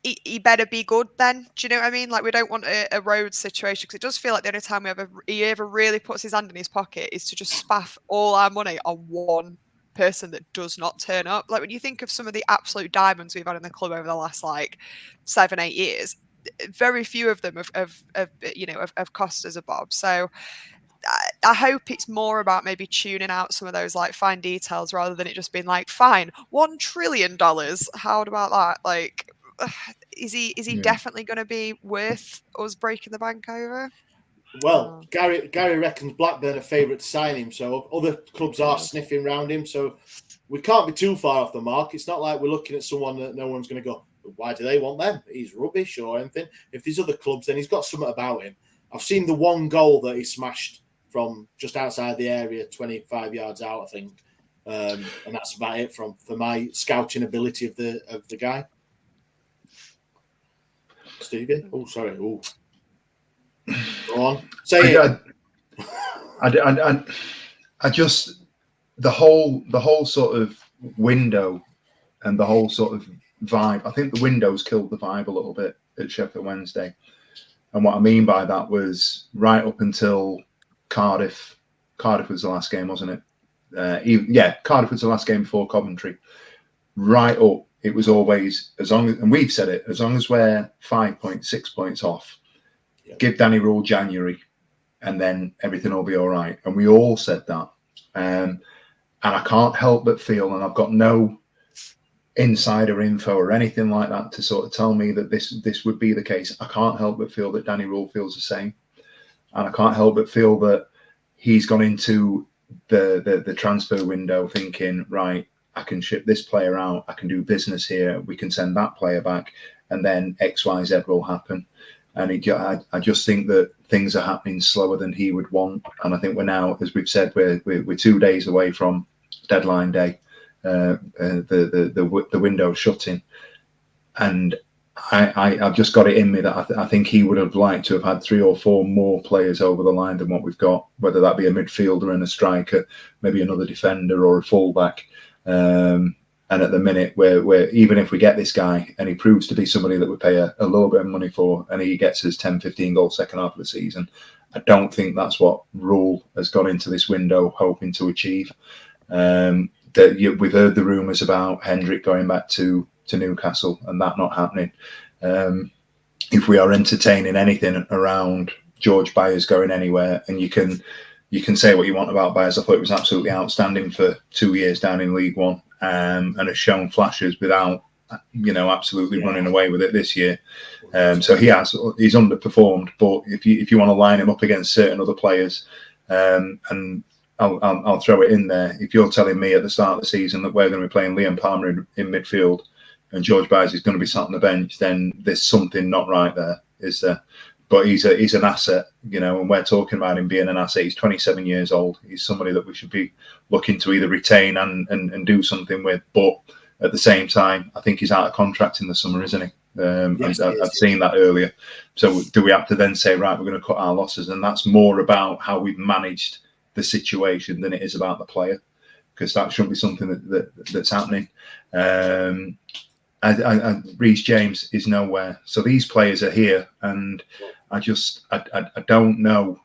He better be good then. Do you know what I mean? Like we don't want a road situation, because it does feel like the only time he ever really puts his hand in his pocket is to just spaff all our money on one person that does not turn up. Like when you think of some of the absolute diamonds we've had in the club over the last like 7-8 years, very few of them have cost us a bob. So I hope it's more about maybe tuning out some of those like fine details rather than it just being like, fine, $1 trillion. How about that? Like, is he definitely going to be worth us breaking the bank over? Well, Gary reckons Blackburn are favourite to sign him, so other clubs are sniffing round him. So we can't be too far off the mark. It's not like we're looking at someone that no one's going to go, why do they want them? He's rubbish or anything. If there's other clubs, then he's got something about him. I've seen the one goal that he smashed from just outside the area, 25 yards out, I think, and that's about it for my scouting ability of the guy. Stevie? Oh, sorry. Oh. Go on. Say it. I just the whole sort of window and the whole sort of vibe. I think the windows killed the vibe a little bit at Sheffield Wednesday. And what I mean by that was right up until Cardiff. Cardiff was the last game, wasn't it? Cardiff was the last game before Coventry. Right up, it was always, as long as, and we've said it, as long as we're 5.6 points off, give Danny Rule January, and then everything will be all right. And we all said that. And I can't help but feel, and I've got no insider info or anything like that to sort of tell me that this would be the case. I can't help but feel that Danny Rule feels the same. And I can't help but feel that he's gone into the transfer window thinking, right, I can ship this player out, I can do business here, we can send that player back, and then X, Y, Z will happen. And I just think that things are happening slower than he would want. And I think we're now, as we've said, we're 2 days away from deadline day, the window shutting. And I've just got it in me that I think he would have liked to have had 3 or 4 more players over the line than what we've got, whether that be a midfielder and a striker, maybe another defender or a fullback. And at the minute, we're even if we get this guy and he proves to be somebody that we pay a little bit of money for, and he gets his 10, 15 goal second half of the season, I don't think that's what Rule has gone into this window hoping to achieve. We've heard the rumours about Hendrick going back to Newcastle and that not happening. If we are entertaining anything around George Byers going anywhere, and you can say what you want about Byers, I thought it was absolutely outstanding for 2 years down in League One, and has shown flashes without, absolutely running away with it this year. So he's underperformed, but if you want to line him up against certain other players, and I'll throw it in there. If you're telling me at the start of the season that we're going to be playing Liam Palmer in midfield and George Byers is going to be sat on the bench, then there's something not right there, is there? But he's an asset, and we're talking about him being an asset. He's 27 years old. He's somebody that we should be looking to either retain and do something with. But at the same time, I think he's out of contract in the summer, isn't he? Yes, I've seen that earlier. So do we have to then say, right, we're going to cut our losses? And that's more about how we've managed the situation than it is about the player, because that shouldn't be something that's happening. Reece James is nowhere. So these players are here, and I don't know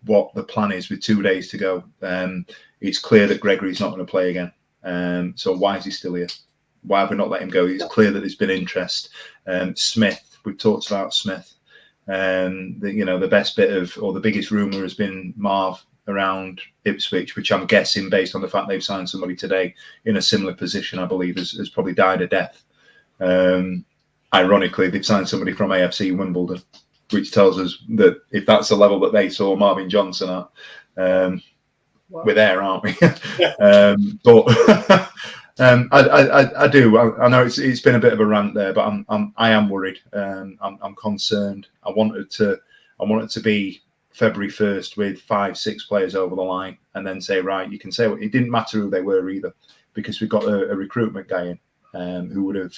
what the plan is with 2 days to go. It's clear that Gregory's not going to play again. So why is he still here? Why have we not let him go? It's clear that there's been interest. Smith, we've talked about Smith. The best bit of, or the biggest rumour has been Marv around Ipswich, which I'm guessing, based on the fact they've signed somebody today in a similar position, I believe, has probably died a death. Ironically, they've signed somebody from AFC Wimbledon, which tells us that if that's the level that they saw Marvin Johnson at, we're there, aren't we? But I do. I know it's been a bit of a rant there, but I am worried. I'm concerned. I want it to be February 1st with 5-6 players over the line, and then say, right, you can say what. It didn't matter who they were either, because we got a recruitment guy in who would have,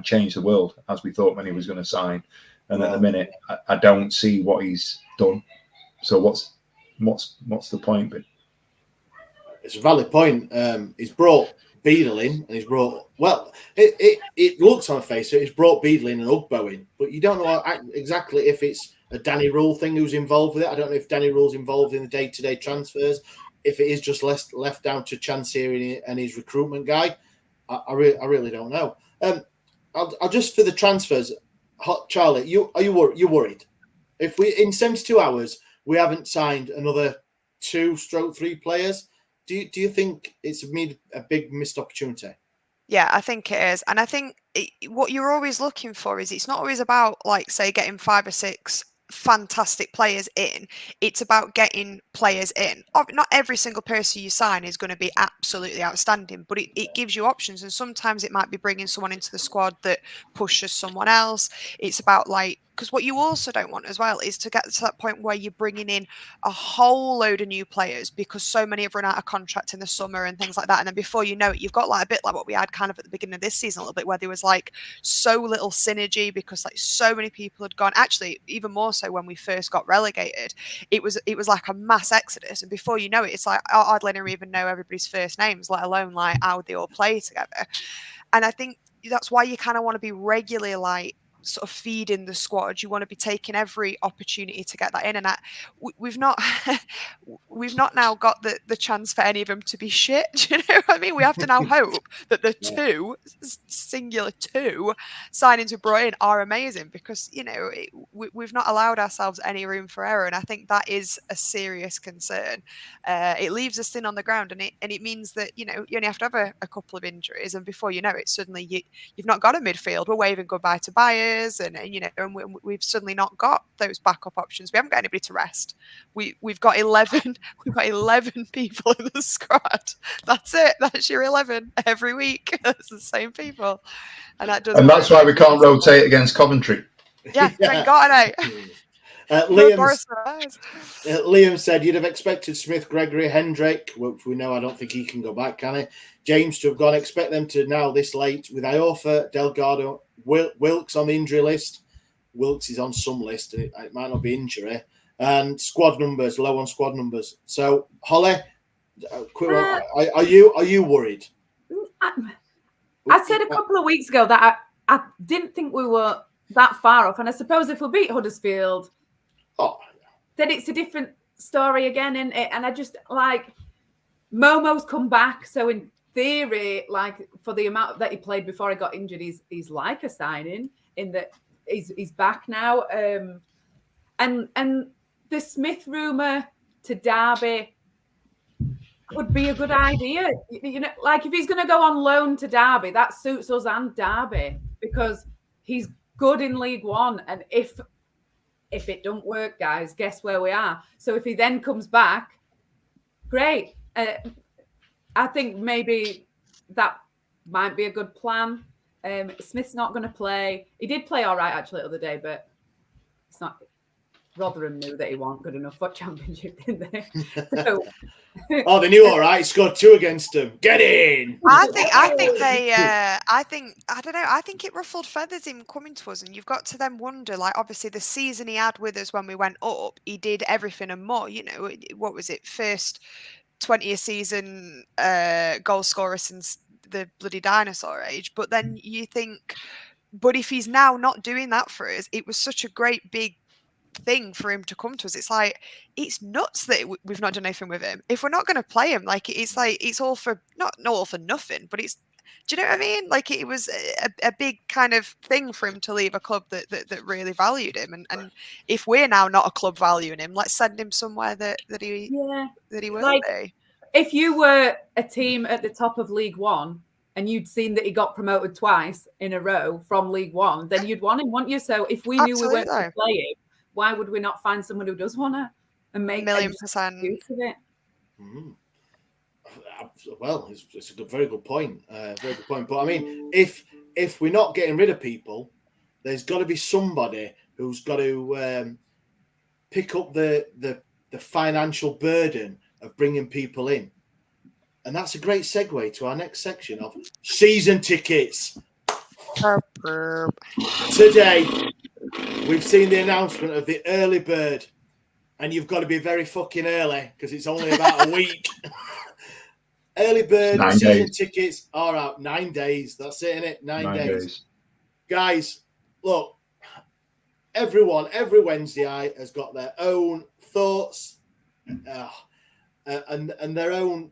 changed the world as we thought when he was going to sign. And at the minute, I don't see what he's done. So what's the point? But it's a valid point. He's brought Beadle in, and he's brought, well, it looks on the face, so he's brought Beadle in and Ugbo in, but you don't know exactly if it's a Danny Rule thing who's involved with it. I don't know if Danny Rule's involved in the day-to-day transfers, if it is just left down to Chansiri and his recruitment guy. I really don't know. I'll just, for the transfers, Charlie, are you worried? If we, in 72 hours, we haven't signed another 2/3 players, do you think it's a big missed opportunity? Yeah, I think it is. And I think what you're always looking for is, it's not always about, like, say, getting 5 or 6 fantastic players in. It's about getting players in. Not every single person you sign is going to be absolutely outstanding, but it gives you options. And sometimes it might be bringing someone into the squad that pushes someone else. It's about, like, because what you also don't want as well is to get to that point where you're bringing in a whole load of new players, because so many have run out of contract in the summer and things like that. And then before you know it, you've got like a bit like what we had kind of at the beginning of this season a little bit, where there was like so little synergy because like so many people had gone. Actually, even more so when we first got relegated, it was like a mass exodus. And before you know it, it's like I hardly even know everybody's first names, let alone like how they all play together. And I think that's why you kind of want to be regularly like sort of feeding the squad. You want to be taking every opportunity to get that in, and we've not now got the chance for any of them to be shit. Do you know what I mean? We have to now hope that the singular two signings we brought in are amazing, because we've not allowed ourselves any room for error, and I think that is a serious concern. It leaves us thin on the ground, and it means that you only have to have a couple of injuries, and before you know it, suddenly you've not got a midfield. We're waving goodbye to Bayern. And we've suddenly not got those backup options. We haven't got anybody to rest. We've got 11. We've got 11 people in the squad. That's it. That's your 11 every week. It's the same people, and that's why we can't rotate against Coventry. Yeah, thank God. Liam said you'd have expected Smith, Gregory, Hendrick, which we know I don't think he can go back, can he? James to have gone. Expect them to now this late with Iorfa, Delgado, Wilkes on the injury list. Wilkes is on some list. It might not be injury. And squad numbers, low on squad numbers. So, Holly, are you worried? I said a couple of weeks ago that I didn't think we were that far off. And I suppose if we beat Huddersfield, then it's a different story again, isn't it? And I just like Momo's come back. So in theory, like for the amount that he played before he got injured, he's like a signing in that he's back now. And the Smith rumour to Derby could be a good idea. Like if he's going to go on loan to Derby, that suits us and Derby, because he's good in League One. And if it don't work, guys, guess where we are. So if he then comes back, great. I think maybe that might be a good plan. Smith's not going to play. He did play all right actually the other day, but it's not. Rotherham knew that he wasn't good enough for Championship, didn't they? So, they knew all right. Scored 2 against them. Get in. I think it ruffled feathers him coming to us, and you've got to then wonder, like, obviously the season he had with us when we went up, he did everything and more. What was it? First 20th season goal scorer since the bloody dinosaur age. But then you think, but if he's now not doing that for us, it was such a great big thing for him to come to us. It's like, it's nuts that we've not done anything with him. If we're not going to play him, like, it's like, it's all for not all for nothing, but it's, do you know what I mean? Like, it was a big kind of thing for him to leave a club that really valued him. And if we're now not a club valuing him, let's send him somewhere that he will be. If you were a team at the top of League One and you'd seen that he got promoted twice in a row from League One, then you'd want him, wouldn't you? So if we knew we weren't going to play him, why would we not find someone who does want to and make $1,000,000% use of it? Well, it's a very good point. Very good point. But I mean, if we're not getting rid of people, there's got to be somebody who's got to pick up the financial burden of bringing people in. And that's a great segue to our next section of season tickets. Today, we've seen the announcement of the early bird, and you've got to be very fucking early because it's only about a week. Early bird season tickets are out. 9 days. That's it, innit? 9 days. Guys, look, everyone, every Wednesday night has got their own thoughts and their own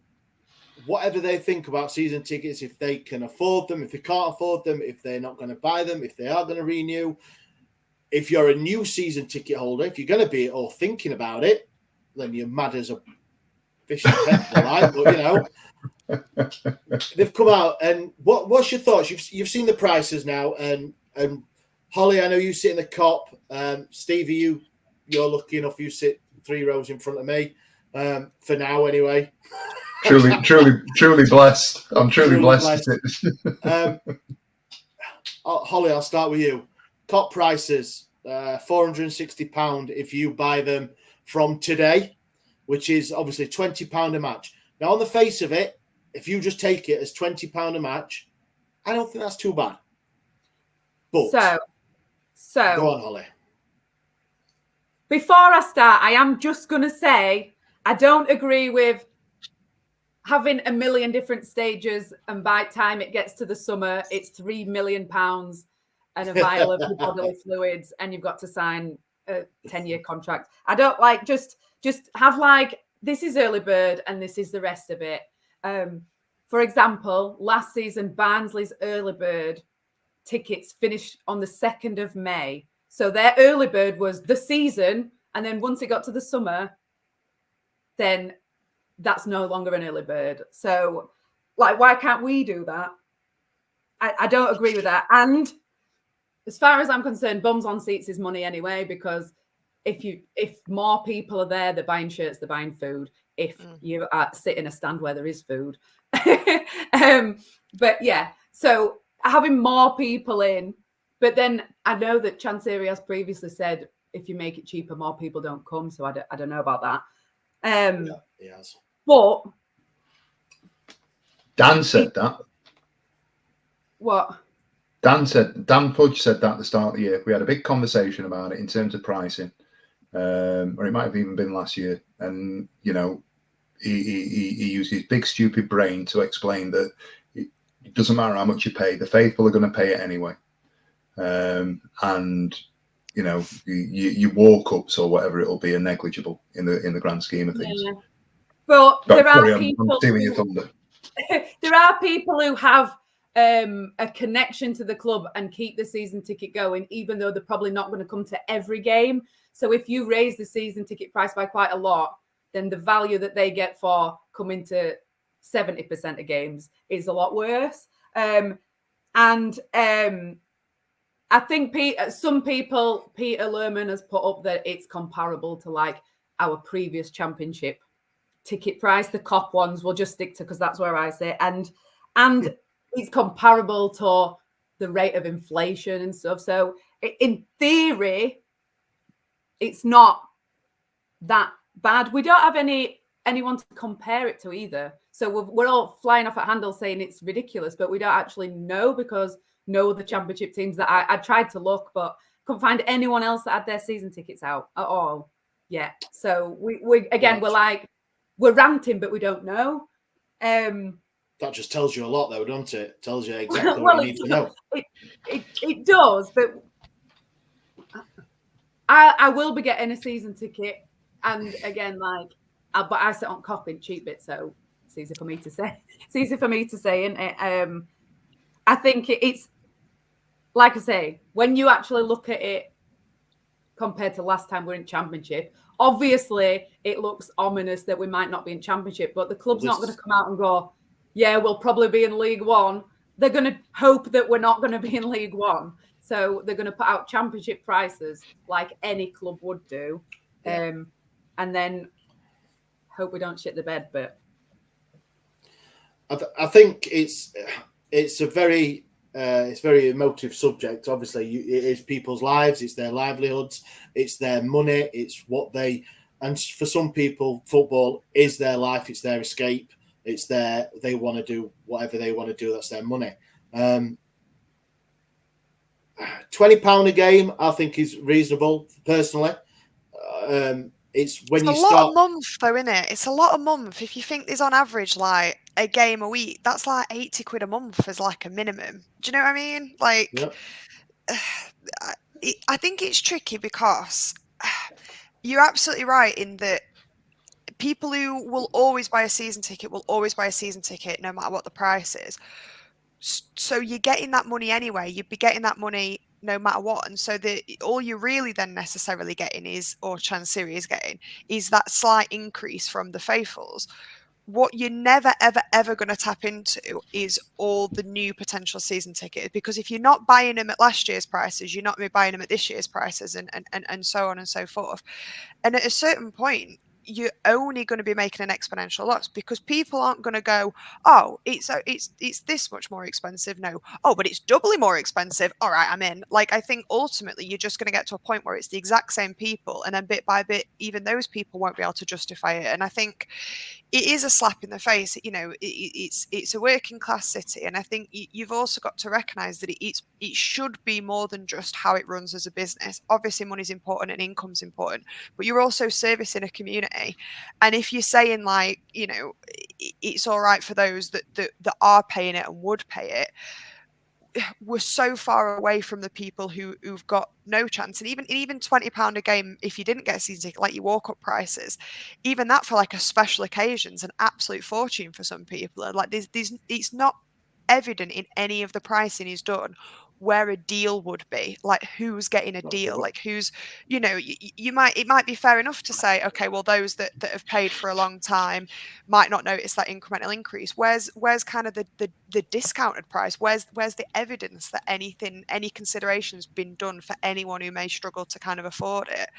whatever they think about season tickets, if they can afford them, if they can't afford them, if they're not going to buy them, if they are going to renew. If you're a new season ticket holder, if you're going to be or thinking about it, then you're mad as a fish in petrol, right? But, you know, they've come out. And what's your thoughts? You've seen the prices now. And Holly, I know you sit in the cop. Stevie, you're lucky enough. You sit 3 rows in front of me. For now, anyway. Truly blessed. I'm truly blessed. Holly, I'll start with you. Top prices, £460 if you buy them from today, which is obviously £20 a match. Now, on the face of it, if you just take it as £20 a match, I don't think that's too bad. But so go on, Holly. Before I start, I am just going to say I don't agree with having a million different stages, and by the time it gets to the summer, it's £3 million and a vial of your bodily fluids, and you've got to sign a 10-year contract. I don't like just have like, this is early bird and this is the rest of it. For example, last season, Barnsley's early bird tickets finished on the 2nd of May. So their early bird was the season, and then once it got to the summer, then that's no longer an early bird. So, like, why can't we do that? I don't agree with that. And as far as I'm concerned, bums on seats is money anyway, because if more people are there, they're buying shirts, they're buying food. If you sit in a stand where there is food. But yeah, so having more people in, but then I know that Chansiri has previously said, if you make it cheaper, more people don't come. So I don't know about that. He has. But Dan said that. What? Dan Pudge said that at the start of the year. We had a big conversation about it in terms of pricing, or it might have even been last year. And you know, he used his big stupid brain to explain that it doesn't matter how much you pay; the faithful are going to pay it anyway. And you know, your walk-ups or whatever it'll be are negligible in the grand scheme of things. Yeah. But there are people. There are people who have a connection to the club and keep the season ticket going, even though they're probably not going to come to every game. So if you raise the season ticket price by quite a lot, then the value that they get for coming to 70% of games is a lot worse. I think some people, Peter Lerman has put up that it's comparable to like our previous championship ticket price. The COP ones we'll just stick to because that's where I say, and it's comparable to the rate of inflation and stuff. So in theory, it's not that bad. We don't have anyone to compare it to either. So we're all flying off at handles saying it's ridiculous, but we don't actually know because no other championship teams that I tried to look, but couldn't find anyone else that had their season tickets out at all. Yeah. So we again, we're ranting, but we don't know. That just tells you a lot, though, doesn't it? Tells you exactly Well, what you need to know. It does, but I will be getting a season ticket, and again, like, but I sit on Copping cheap bit, so it's easy for me to say. It's easy for me to say, isn't it? I think it's like I say, when you actually look at it compared to last time we were in Championship, obviously it looks ominous that we might not be in Championship, but the club's not going to come out and go, yeah, we'll probably be in League One. They're going to hope that we're not going to be in League One. So they're going to put out Championship prices like any club would do. Yeah. And then hope we don't shit the bed. But I think it's a very emotive subject. Obviously, it is people's lives, it's their livelihoods, it's their money, it's what they. And for some people, football is their life, it's their escape, they want to do whatever they want to do. That's their money. £20 a game, I think, is reasonable personally. It's when it's you a lot start. a month, though, isn't it? It's a lot a month. If you think there's on average like a game a week, that's like £80 a month as like a minimum. Do you know what I mean? Like, Yep. I think it's tricky because you're absolutely right in that people who will always buy a season ticket will always buy a season ticket no matter what the price is. So you're getting that money anyway. You'd be getting that money no matter what. And so all you're really then necessarily getting is, or Chansiri is getting, is that slight increase from the faithfuls. What you're never, ever, ever going to tap into is all the new potential season tickets. Because if you're not buying them at last year's prices, you're not going to be buying them at this year's prices, and so on and so forth. And at a certain point, you're only going to be making an exponential loss because people aren't going to go, oh, it's this much more expensive. No, oh, but it's doubly more expensive. All right, I'm in. Like, I think ultimately you're just going to get to a point where it's the exact same people, and then bit by bit, even those people won't be able to justify it. And I think it is a slap in the face. You know, it's a working class city, and I think you've also got to recognise that it should be more than just how it runs as a business. Obviously, money's important and income's important, but you're also servicing a community. And if you're saying, like, you know, it's all right for those that are paying it and would pay it, we're so far away from the people who've got no chance. And even £20 a game, if you didn't get a season ticket, like your walk-up prices, even that for like a special occasion's an absolute fortune for some people. And like it's not evident in any of the pricing he's done where a deal would be, like who's getting a deal, like who's, you know, it might be fair enough to say, okay, well, those that have paid for a long time might not notice that incremental increase. Where's kind of the discounted price? Where's the evidence that any consideration's been done for anyone who may struggle to kind of afford it?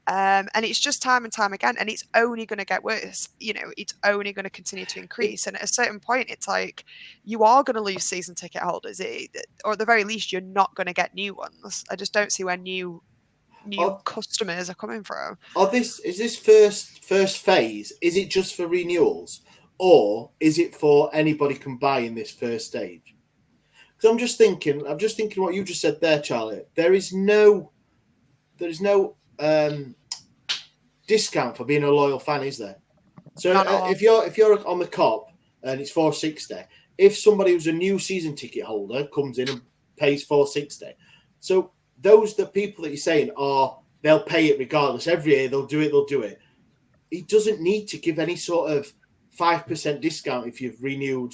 And it's just time and time again, and it's only going to get worse. You know, it's only going to continue to increase. And at a certain point, it's like you are going to lose season ticket holders, or at the very least, you're not going to get new ones. I just don't see where new customers are coming from. Is this first phase? Is it just for renewals, or is it for anybody can buy in this first stage? Because I'm just thinking what you just said there, Charlie. There is no discount for being a loyal fan, is there? So if you're on the Cop and it's $4.60, if somebody who's a new season ticket holder comes in and pays $4.60, so the people that you're saying they'll pay it regardless. Every year they'll do it. He doesn't need to give any sort of 5% discount if you've renewed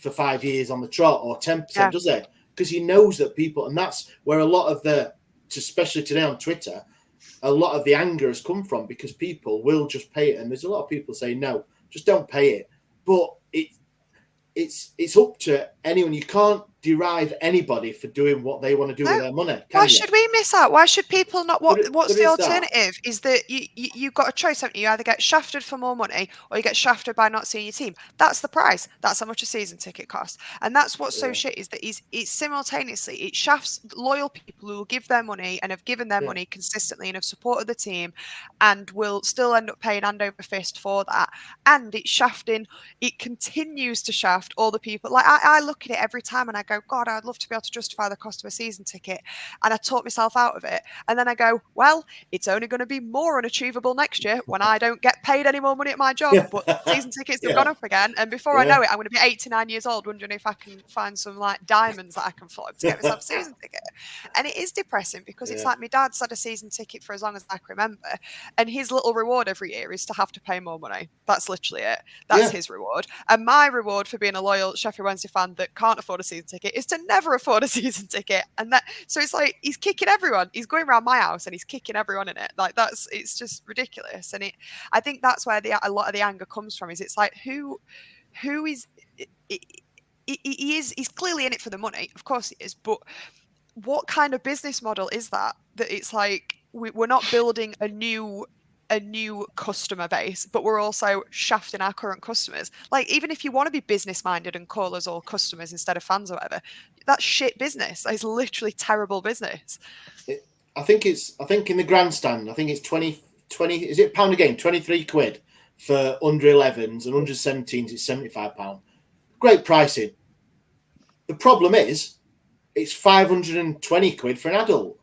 for 5 years on the trot, or 10%, does it? Because he knows that people, and that's where a lot of especially today on Twitter, a lot of the anger has come from, because people will just pay it. And there's a lot of people saying, no, just don't pay it. But it's up to anyone. You can't derive anybody for doing what they want to do with their money. Why should we miss out? Why should people not? What's the alternative? Is that you've got a choice, haven't you? You either get shafted for more money, or you get shafted by not seeing your team. That's the price. That's how much a season ticket costs. And that's what's so shit, is that it's simultaneously, it shafts loyal people who will give their money and have given their money consistently and have supported the team and will still end up paying hand over fist for that. And it's shafting, it continues to shaft all the people. Like I look at it every time and I go, go, God, I'd love to be able to justify the cost of a season ticket. And I talk myself out of it. And then I go, well, it's only going to be more unachievable next year when I don't get paid any more money at my job. But season tickets have gone up again. And before I know it, I'm going to be 89 years old wondering if I can find some like diamonds that I can flog to get myself a season ticket. And it is depressing because it's like my dad's had a season ticket for as long as I can remember. And his little reward every year is to have to pay more money. That's literally it. That's his reward. And my reward for being a loyal Sheffield Wednesday fan that can't afford a season ticket is to never afford a season ticket. And that, so it's like he's kicking everyone. He's going around my house and he's kicking everyone in it. Like it's just ridiculous. And I think that's where a lot of the anger comes from. Is it's like who is he's clearly in it for the money. Of course he is. But what kind of business model is that? That it's like we're not building a new customer base, but we're also shafting our current customers. Like, even if you want to be business minded and call us all customers instead of fans or whatever, that's shit business. That is literally terrible business. I think in the grandstand, I think it's 20 is it pound a game? 23 quid for under 11s and under 17s. It's £75. Great pricing. The problem is it's 520 quid for an adult.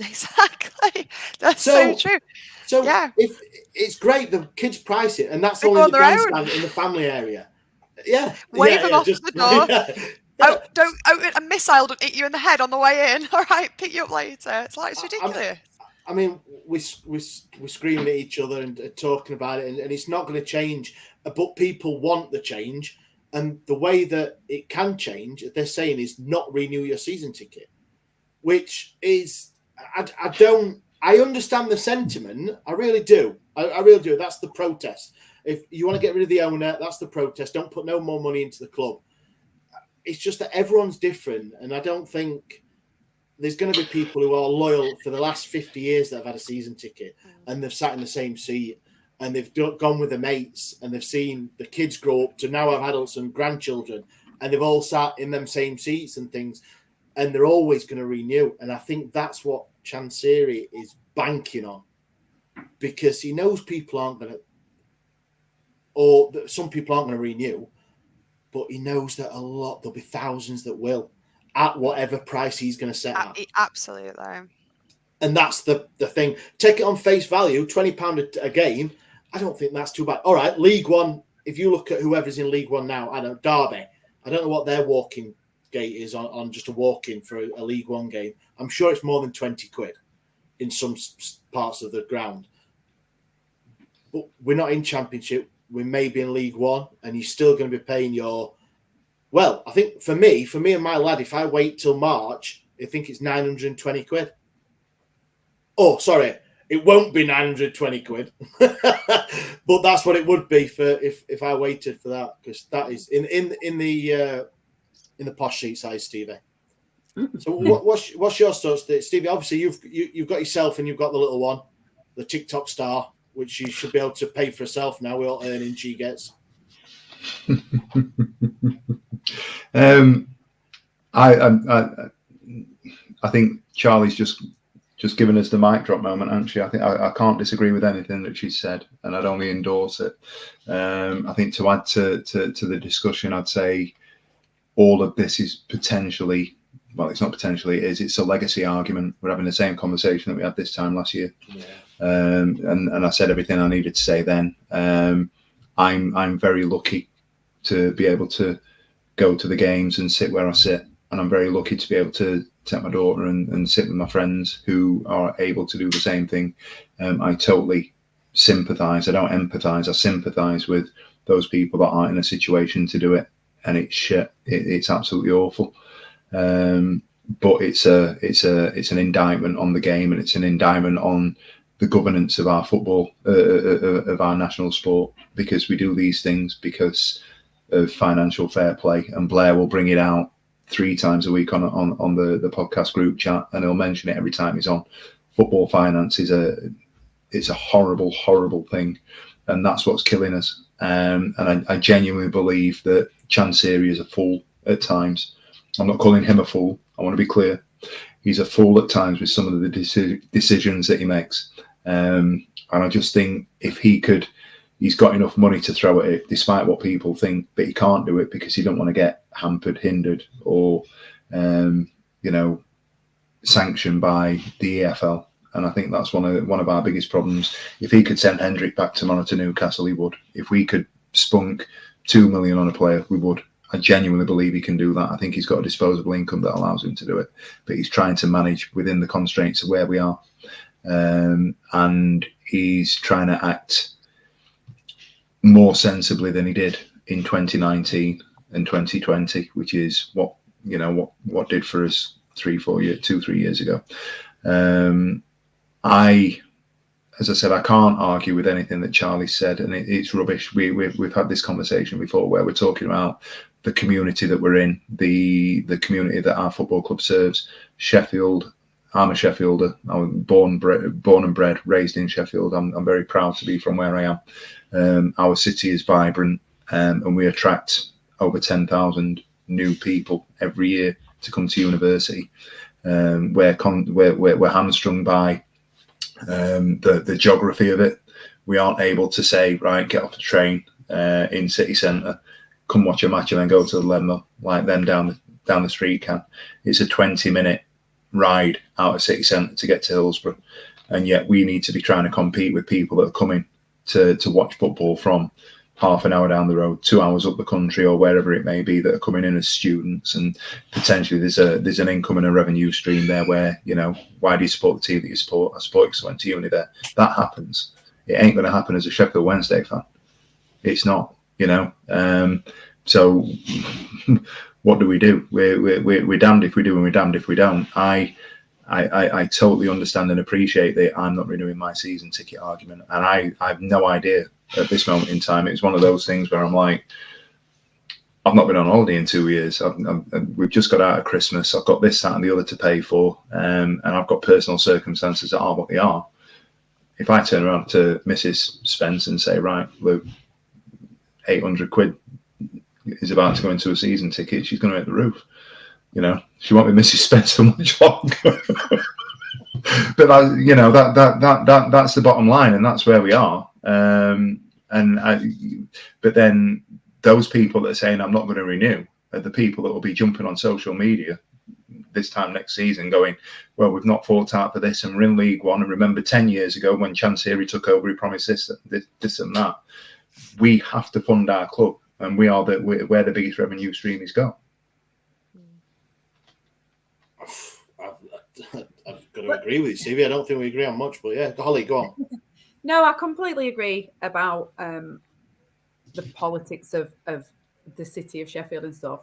Exactly. That's so true. So if it's great, the kids price it, and that's only the grandstand in the family area. Yeah, wave them off the door. Don't a missile don't hit you in the head on the way in. All right, pick you up later. It's like, it's ridiculous. I mean, we're screaming at each other and talking about it, and it's not going to change. But people want the change, and the way that it can change, they're saying, is not renew your season ticket, which is I understand the sentiment. I really do. I really do. That's the protest. If you want to get rid of the owner, that's the protest. Don't put no more money into the club. It's just that everyone's different. And I don't think there's going to be people who are loyal for the last 50 years that have had a season ticket and they've sat in the same seat and they've gone with their mates and they've seen the kids grow up to now have adults and grandchildren and they've all sat in them same seats and things. And they're always going to renew. And I think that's what Chansiri is banking on, because he knows people aren't going to, or some people aren't going to renew, but he knows that there'll be thousands that will, at whatever price he's going to set at. Absolutely. And that's the thing. Take it on face value, £20 a game. I don't think that's too bad. All right, League One, if you look at whoever's in League One now, I don't know, Derby, I don't know what their walking gate is on just a walk-in for a League One game. I'm sure it's more than 20 quid in some parts of the ground. But we're not in Championship. We may be in League One, and you're still going to be paying your... Well, I think for me and my lad, if I wait till March, I think it's 920 quid. Oh, sorry. It won't be 920 quid. But that's what it would be for if I waited for that, because that is in the posh seat size, Stevie. So what's your thoughts, Stevie? Obviously, you've got yourself and you've got the little one, the TikTok star, which she should be able to pay for herself now. We're all earning she gets. I think Charlie's just given us the mic drop moment, hasn't she? I think I can't disagree with anything that she said, and I'd only endorse it. I think to add to the discussion, I'd say all of this is potentially, well, it's not potentially, it's a legacy argument. We're having the same conversation that we had this time last year. Yeah. And I said everything I needed to say then. I'm very lucky to be able to go to the games and sit where I sit. And I'm very lucky to be able to take my daughter and sit with my friends who are able to do the same thing. I totally sympathise. I don't empathise. I sympathise with those people that aren't in a situation to do it. And it's shit. It's absolutely awful. But it's an indictment on the game, and it's an indictment on the governance of our football, of our national sport, because we do these things because of financial fair play. And Blair will bring it out 3 times a week on the podcast group chat, and he'll mention it every time he's on. Football finance is a horrible thing, and that's what's killing us. And I genuinely believe that Chansiri is a fool at times. I'm not calling him a fool. I want to be clear. He's a fool at times with some of the decisions that he makes. And I just think if he could, he's got enough money to throw at it, despite what people think, but he can't do it because he don't want to get hampered, hindered, or sanctioned by the EFL. And I think that's one of our biggest problems. If he could send Hendrick back tomorrow to Newcastle, he would. If we could spunk 2 million on a player, we would. I genuinely believe he can do that. I think he's got a disposable income that allows him to do it, but he's trying to manage within the constraints of where we are, and he's trying to act more sensibly than he did in 2019 and 2020, which is what did for us 2-3 years ago. As I said, I can't argue with anything that Charlie said, and it's rubbish. We've had this conversation before where we're talking about the community that we're in, the community that our football club serves. Sheffield. I'm a Sheffielder. I was born and bred, raised in Sheffield. I'm very proud to be from where I am. Our city is vibrant, and we attract over 10,000 new people every year to come to university. We're hamstrung by the geography of it. We aren't able to say, right, get off the train in city centre, come watch a match and then go to the Leadenhall like them down the street can. It's a 20-minute ride out of city centre to get to Hillsborough, and yet we need to be trying to compete with people that are coming to watch football from half an hour down the road, 2 hours up the country, or wherever it may be, that are coming in as students. And potentially there's an income and a revenue stream there where, why do you support the team that you support? I support because I went to uni there. That happens. It ain't going to happen as a Sheffield Wednesday fan. It's not, so what do we do? We're damned if we do and we're damned if we don't. I totally understand and appreciate that I'm not renewing my season ticket argument, and I have no idea at this moment in time. It's one of those things where I'm like, I've not been on holiday in 2 years. We've just got out of Christmas. I've got this, that, and the other to pay for, and I've got personal circumstances that are what they are. If I turn around to Mrs. Spence and say, right, Lou, 800 quid is about to go into a season ticket, she's going to hit the roof. She won't be Mrs. Spence for much longer. But that's the bottom line, and that's where we are. But then those people that are saying I'm not going to renew are the people that will be jumping on social media this time next season going, well, we've not fought out for this and we're in League One. And remember 10 years ago when Chancery took over, he promised this and that. We have to fund our club, and we're the biggest revenue stream is go. I've got to agree with you, Stevie. I don't think we agree on much, but yeah, Holly, go on. No, I completely agree about the politics of the city of Sheffield and stuff.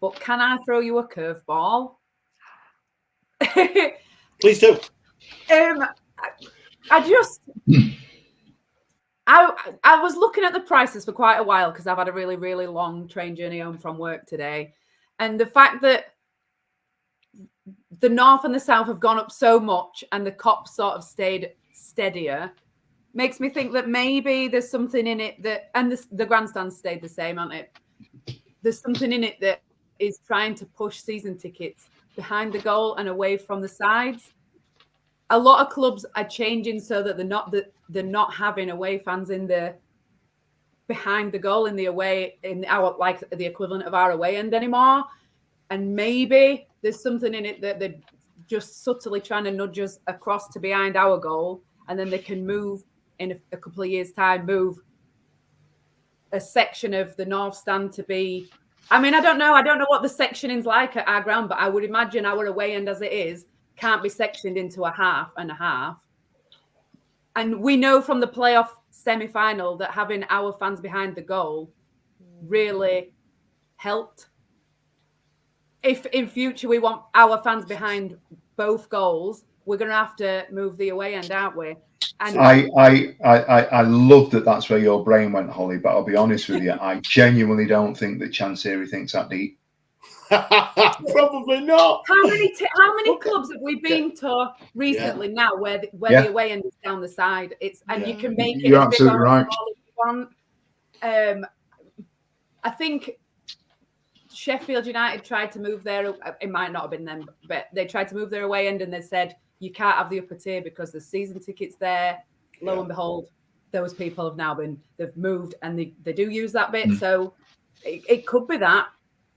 But can I throw you a curveball? Please do. I was looking at the prices for quite a while because I've had a really, really long train journey home from work today. And the fact that the north and the south have gone up so much and the cops sort of stayed steadier makes me think that maybe there's something in it that, and the grandstands stayed the same, aren't it? There's something in it that is trying to push season tickets behind the goal and away from the sides. A lot of clubs are changing so that they're not having away fans in the behind the goal in the away in our like the equivalent of our away end anymore. And maybe there's something in it that they're just subtly trying to nudge us across to behind our goal, and then they can move in a couple of years' time, move a section of the north stand to be. I mean, I don't know what the sectioning's like at our ground, but I would imagine our away end as it is can't be sectioned into a half and a half. And we know from the playoff semi-final that having our fans behind the goal really helped. If in future we want our fans behind both goals, we're going to have to move the away end, aren't we? And I love that that's where your brain went, Holly, but I'll be honest with you, I genuinely don't think that Chancery thinks that deep. Probably not. How many clubs have we been to recently now where the away end is down the side? You can make it. You're absolutely right. I think Sheffield United tried to move their. It might not have been them, but they tried to move their away end, and they said you can't have the upper tier because the season tickets there. Lo and behold, those people have now they've moved and they do use that bit. So it could be that.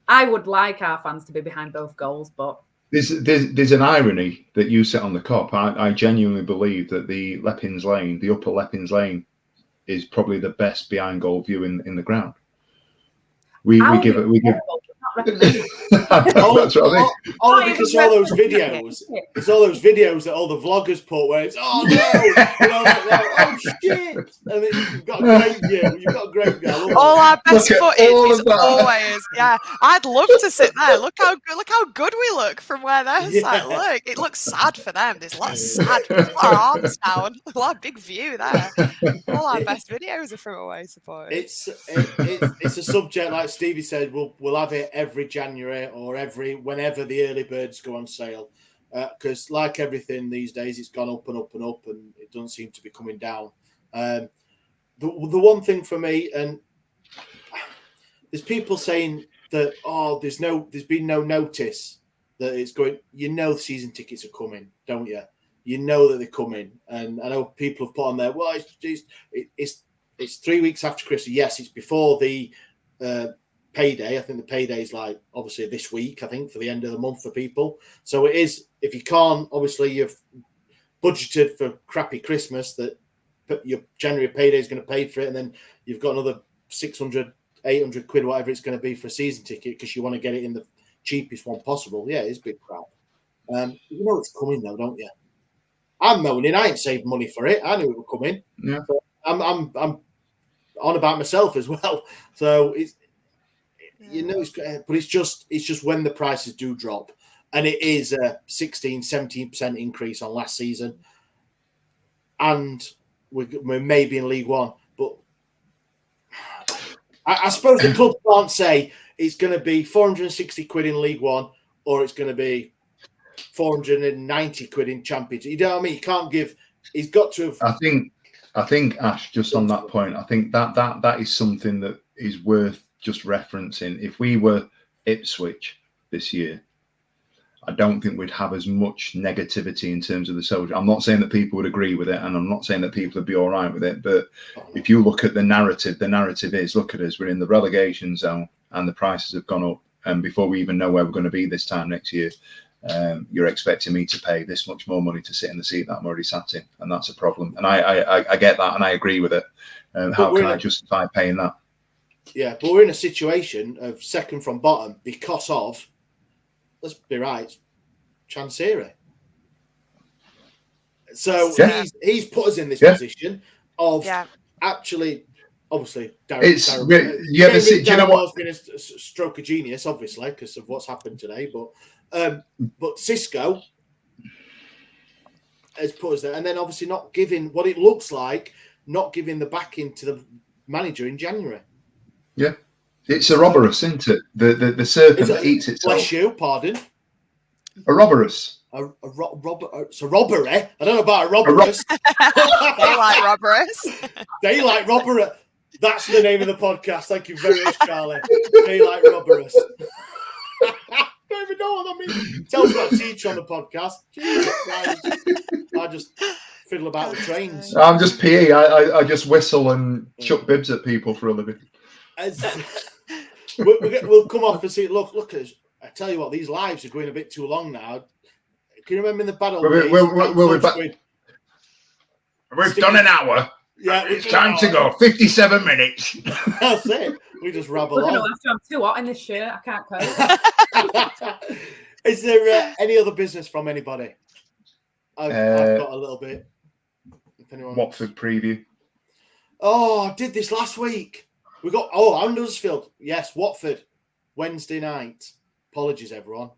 I would like our fans to be behind both goals, but there's an irony that you sit on the Kop. I genuinely believe that the Leppins Lane, the upper Leppins Lane, is probably the best behind goal view in the ground. We give it. That's what I mean. Only because all those videos, it's all those videos that all the vloggers put where it's oh shit, and then you've got a great view. You've got a great view. All our best footage is always I'd love to sit there. Look how good we look from where they're sat. Look, it looks sad for them. There's a lot of sad. There's a lot of arms down. A lot of big view there. All our best videos are from away supporters. It's a subject like Stevie said. We'll have it every January or whenever the early birds go on sale, because like everything these days, it's gone up and up and up, and it doesn't seem to be coming down. The one thing for me, and there's people saying that there's been no notice that it's going. You know, the season tickets are coming, don't you? You know that they're coming, and I know people have put on there. Well, it's 3 weeks after Christmas. Yes, it's before the payday. I think the payday is like obviously this week, I think, for the end of the month for people. So it is, if you can't, obviously you've budgeted for crappy Christmas, that your January payday is going to pay for it, and then you've got another 600, 800 quid, whatever it's going to be for a season ticket because you want to get it in the cheapest one possible. Yeah, it's big crap. You know it's coming though, don't you? I'm moaning. I ain't saved money for it. I knew it would come in. Yeah. So I'm on about myself as well. So it's, you know, but it's just when the prices do drop, and it is a 16-17% increase on last season, and we're maybe in League One, but I suppose the clubs can't say it's going to be 460 quid in League One or it's going to be 490 quid in Championship. You know what I mean? You can't give. He's got to have. I think Ash, just on that point, I think that is something that is worth just referencing. If we were Ipswich this year, I don't think we'd have as much negativity in terms of the social. I'm not saying that people would agree with it, and I'm not saying that people would be all right with it. But if you look at the narrative is, look at us, we're in the relegation zone and the prices have gone up. And before we even know where we're going to be this time next year, you're expecting me to pay this much more money to sit in the seat that I'm already sat in. And that's a problem. And I get that, and I agree with it. How can I justify paying that? Yeah, but we're in a situation of second from bottom because of, let's be right, Chansiri. So he's put us in this position of actually, obviously, Darren. Do you know what? Been a stroke of genius, obviously, because of what's happened today. But Cisco has put us there, and then obviously not giving what it looks like, not giving the backing to the manager in January. Yeah, it's Ouroboros, isn't it? The serpent that eats itself. Bless you, pardon. Ouroboros. It's a robbery. I don't know about Ouroboros. Daylight Ouroboros. Daylight Ouroboros. That's the name of the podcast. Thank you very much, Charlie. Daylight Ouroboros. I don't even know what that means. Tell me about a teacher on the podcast. Jesus Christ. I just fiddle about with trains. I'm just PE. I just whistle and chuck bibs at people for a living. We'll come off and see. Look at us. I tell you what, these lives are going a bit too long now. Can you remember in the battle? We'll be back. We've done an hour. Yeah, it's time to go. 57 minutes. That's it. We just rabble on. I'm too hot in this shirt. I can't cope. Is there any other business from anybody? I've got a little bit. If anyone Watford preview. Oh, I did this last week. We got Huddersfield. Yes, Watford. Wednesday night. Apologies, everyone.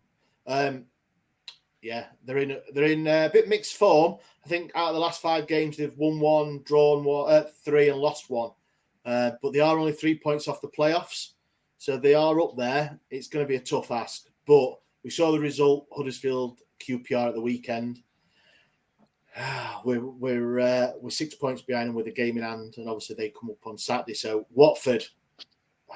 Yeah, they're in a bit mixed form. I think out of the last 5 games, they've won 1, drawn 3, and lost 1. But they are only 3 points off the playoffs, so they are up there. It's going to be a tough ask. But we saw the result, Huddersfield QPR at the weekend. We're 6 points behind them with a game in hand, and obviously they come up on Saturday. So Watford,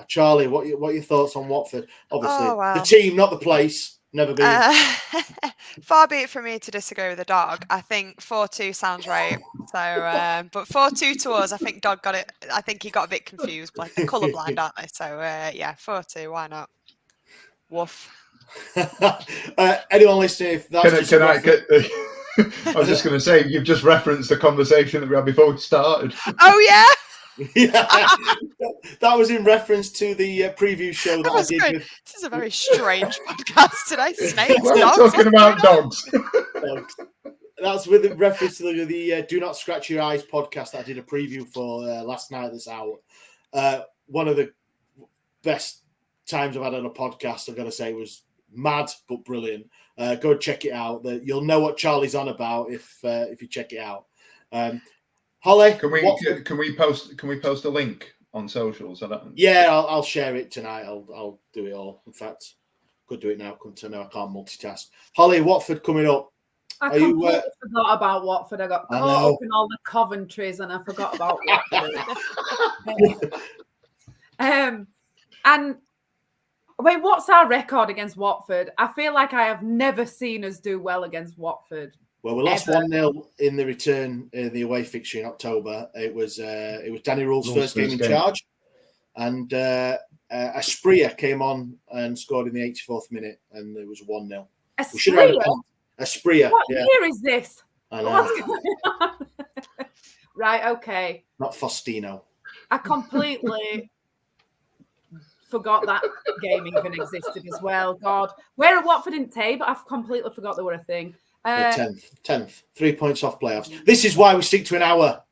Charlie, what are your thoughts on Watford? Obviously, the team, not the place. Never been. Far be it from me to disagree with the dog. I think 4-2 sounds right. So, but 4-2 to us, I think dog got it. I think he got a bit confused. Like they're colourblind, aren't they? So yeah, 4-2. Why not? Woof. Anyone listening, if that's I was just going to say, you've just referenced the conversation that we had before we started. Oh yeah. Yeah, that was in reference to the preview show that I did. This is a very strange podcast today. Snakes, We're dogs. talking about dogs. That's with reference to the Do Not Scratch Your Eyes podcast that I did a preview for last night that's out. One of the best times I've had on a podcast, I've got to say, was mad but brilliant. Go and check it out. You'll know what Charlie's on about if you check it out. Holly, can we post a link on socials? Yeah, I'll share it tonight. I'll do it all. In fact, could do it now. Come to know I can't multitask. Holly, Watford coming up. I completely forgot about Watford. I got caught up in all the Coventrys and I forgot about Watford. And wait, what's our record against Watford? I feel like I have never seen us do well against Watford. Well, we lost 1-0 in the return in the away fixture in October. It was Danny Rule's first game in charge, and Asprilla came on and scored in the 84th minute, and it was 1-0. Asprilla. What year is this? I know. What's going on? Right, okay. Not Faustino. I completely forgot that game even existed as well. God, where are Watford in table? I've completely forgot they were a thing. 10th, 3 points off playoffs. This is why we stick to an hour.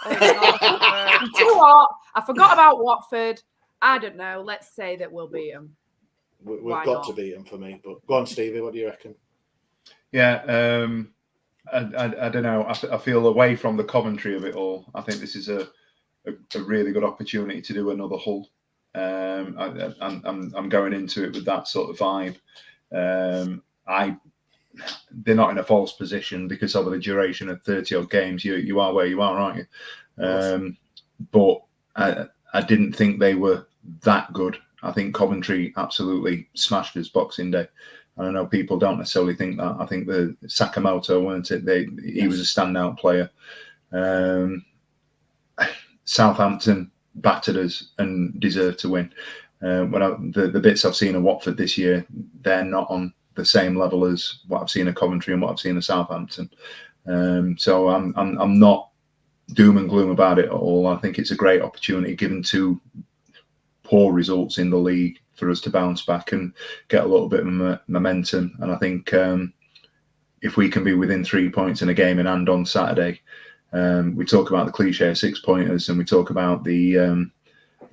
You know what? I forgot about Watford. I don't know. Let's say that we'll beat them. We've got to beat them for me. But go on, Stevie. What do you reckon? Yeah, I don't know. I feel away from the Coventry of it all. I think this is a really good opportunity to do another Hull. I'm going into it with that sort of vibe. They're not in a false position because over the duration of 30-odd games, you are where you are, aren't you? But I didn't think they were that good. I think Coventry absolutely smashed us Boxing Day. And I know people don't necessarily think that. I think the Sakamoto, weren't it? He was a standout player. Southampton battered us and deserved to win. The bits I've seen of Watford this year, they're not on the same level as what I've seen at Coventry and what I've seen at Southampton. So I'm not doom and gloom about it at all. I think it's a great opportunity, given two poor results in the league, for us to bounce back and get a little bit of momentum. And I think if we can be within 3 points in a game in hand on Saturday, we talk about the cliche 6-pointers and we talk about the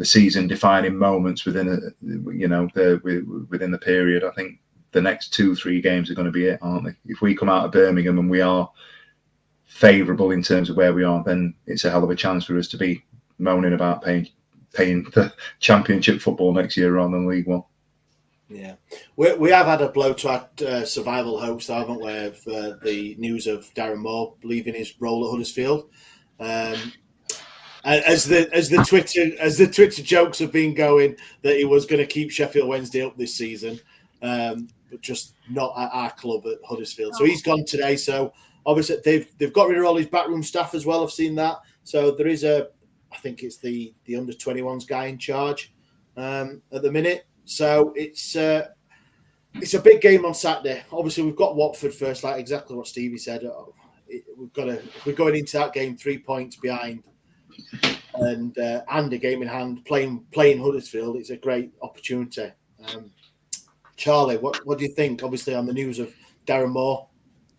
season-defining moments within within the period. I think the next 2-3 games are going to be it, aren't they? If we come out of Birmingham and we are favourable in terms of where we are, then it's a hell of a chance for us to be moaning about paying the Championship football next year rather than League One. Yeah, we have had a blow to our survival hopes, haven't we? Of the news of Darren Moore leaving his role at Huddersfield. As the Twitter jokes have been going that he was going to keep Sheffield Wednesday up this season, but just not at our club at Huddersfield. So he's gone today. So obviously they've got rid of all his backroom staff as well. I've seen that. So there is I think it's the under 21s guy in charge at the minute. So it's a big game on Saturday. Obviously we've got Watford first, like exactly what Stevie said. We're going into that game 3 points behind. And a game in hand, playing Huddersfield, it's a great opportunity. Charlie, what do you think? Obviously, on the news of Darren Moore.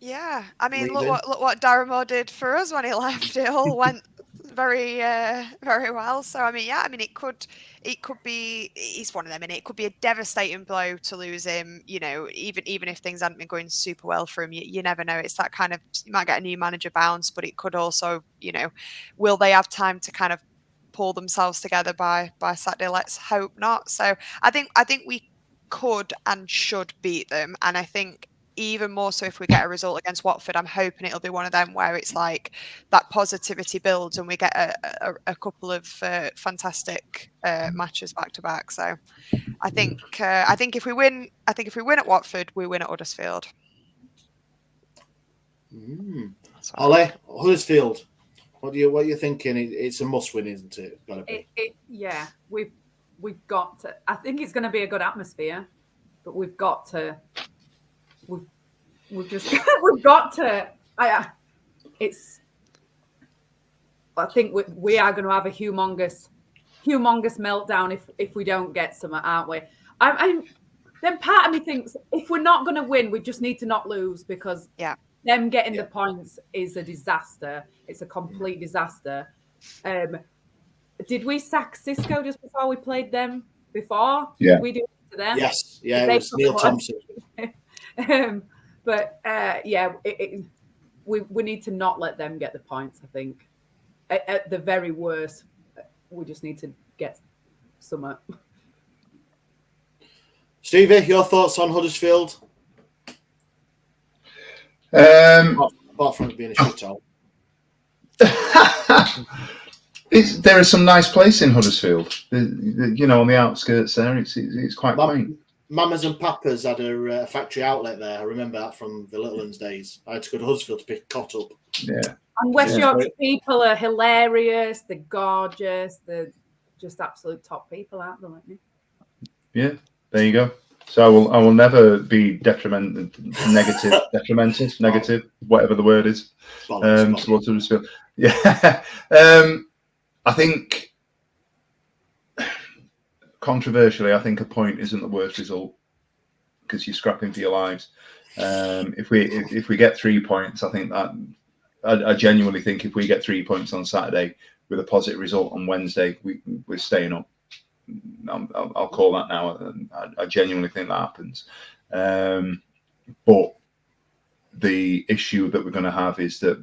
Yeah, I mean, look what Darren Moore did for us when he left. It all went very well. So I mean, it could be. He's one of them, and it could be a devastating blow to lose him. You know, even if things hadn't been going super well for him, you never know. It's that kind of, you might get a new manager bounce, but it could also, will they have time to kind of pull themselves together by Saturday? Let's hope not. So I think we could and should beat them, and I think even more so if we get a result against Watford. I'm hoping it'll be one of them where it's like that positivity builds and we get a couple of fantastic matches back to back. So I think if we win at Watford, we win at Huddersfield. Ollie, Huddersfield. What are you thinking? It's a must win, isn't it? It's gotta be. Yeah, we've got to. I think it's going to be a good atmosphere, but we've got to. We've just we've got to. I think we are going to have a humongous meltdown if we don't get some, aren't we? Then part of me thinks if we're not going to win, we just need to not lose, because them getting the points is a disaster. It's a complete disaster. Did we sack Cisco just before we played them before? Yeah. Did we do it to them? Yes. Yeah, it was Neil Thompson. We need to not let them get the points, I think. At the very worst, we just need to get some. Stevie, your thoughts on Huddersfield? Apart from it being a shootout. There is some nice place in Huddersfield. On the outskirts there, it's quite quaint. Mamas and Papas had a factory outlet there. I remember that from the Little Uns days. I had to go to Huddersfield to pick cot up. Yeah. And West Yorkshire people are hilarious. They're gorgeous. They're just absolute top people, aren't they? Yeah, there you go. So I will never be negative, whatever the word is. Towards Huddersfield. Yeah. I think, controversially, I think a point isn't the worst result, because you're scrapping for your lives. If we get 3 points, I think that I genuinely think if we get 3 points on Saturday with a positive result on Wednesday, we're staying up. I'll call that now. I genuinely think that happens. But the issue that we're going to have is that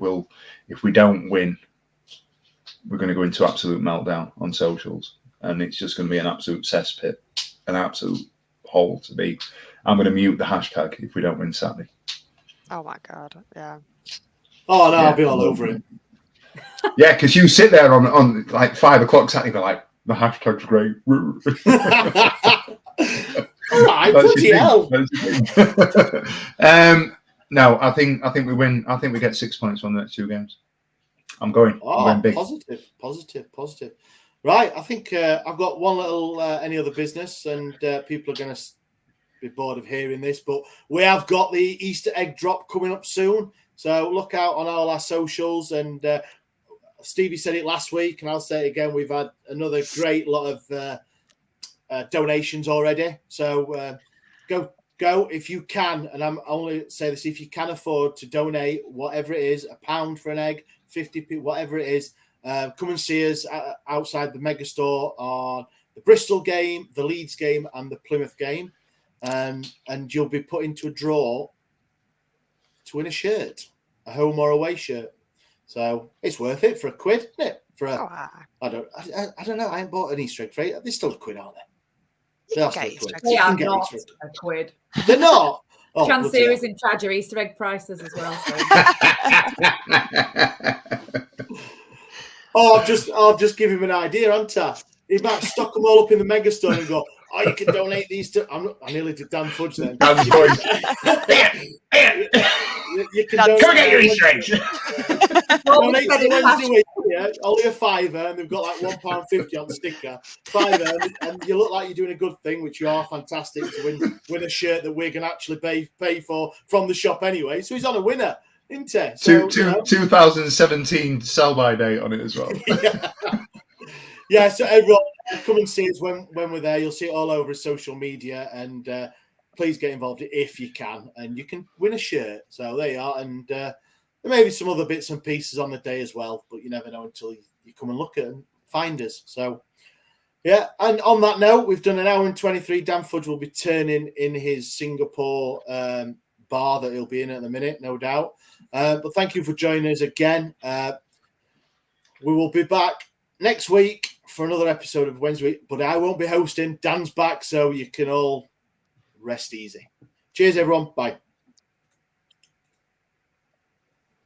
if we don't win, we're going to go into absolute meltdown on socials, and it's just going to be an absolute cesspit, an absolute hole to be. I'm going to mute the hashtag if we don't win Saturday. Oh my God! Yeah. Oh no, I'll be all over it. Yeah, because you sit there on like 5 o'clock Saturday, be like, the hashtag's great. All right, bloody hell. No, I think we win. I think we get 6 points on the next 2 games. I'm going big. Positive. Right, I think I've got one little any other business, and people are going to be bored of hearing this, but we have got the Easter egg drop coming up soon. So look out on all our socials, and Stevie said it last week, and I'll say it again. We've had another great lot of donations already. So go if you can, and I'm only say this, if you can afford to donate whatever it is, £1 for an egg, 50p, whatever it is, come and see us outside the Megastore on the Bristol game, the Leeds game, and the Plymouth game, and you'll be put into a draw to win a shirt, a home or away shirt. So it's worth it for £1, isn't it? I don't know. I ain't bought an Easter egg for it. They're still £1, aren't they? They are not £1. They're not. Oh, Chancery is in charge of Easter egg prices as well. So. I've just given him an idea, haven't I? He might stock them all up in the Megastore and go, "Oh, you can donate these to." I nearly did Dan Fudge then. Dan Fudge. You can Come get your Easter eggs. Donate to Wednesday week. Yeah, only a £5, and they've got like £1.50 on the sticker. £5, and you look like you're doing a good thing, which you are fantastic to win a shirt that we're going to actually pay for from the shop anyway. So he's on a winner, isn't he? So, 2017 sell-by date on it as well. Yeah, so everyone come and see us when we're there. You'll see it all over social media, and please get involved if you can, and you can win a shirt. So there you are, and there may be some other bits and pieces on the day as well, but you never know until you come and look at and find us. So yeah, and on that note, we've done 1 hour and 23. Dan Fudge will be turning in his Singapore bar that he'll be in at the minute, no doubt. But thank you for joining us again. We will be back next week for another episode of Wednesday week, but I won't be hosting. Dan's back, so you can all rest easy. Cheers, everyone. Bye.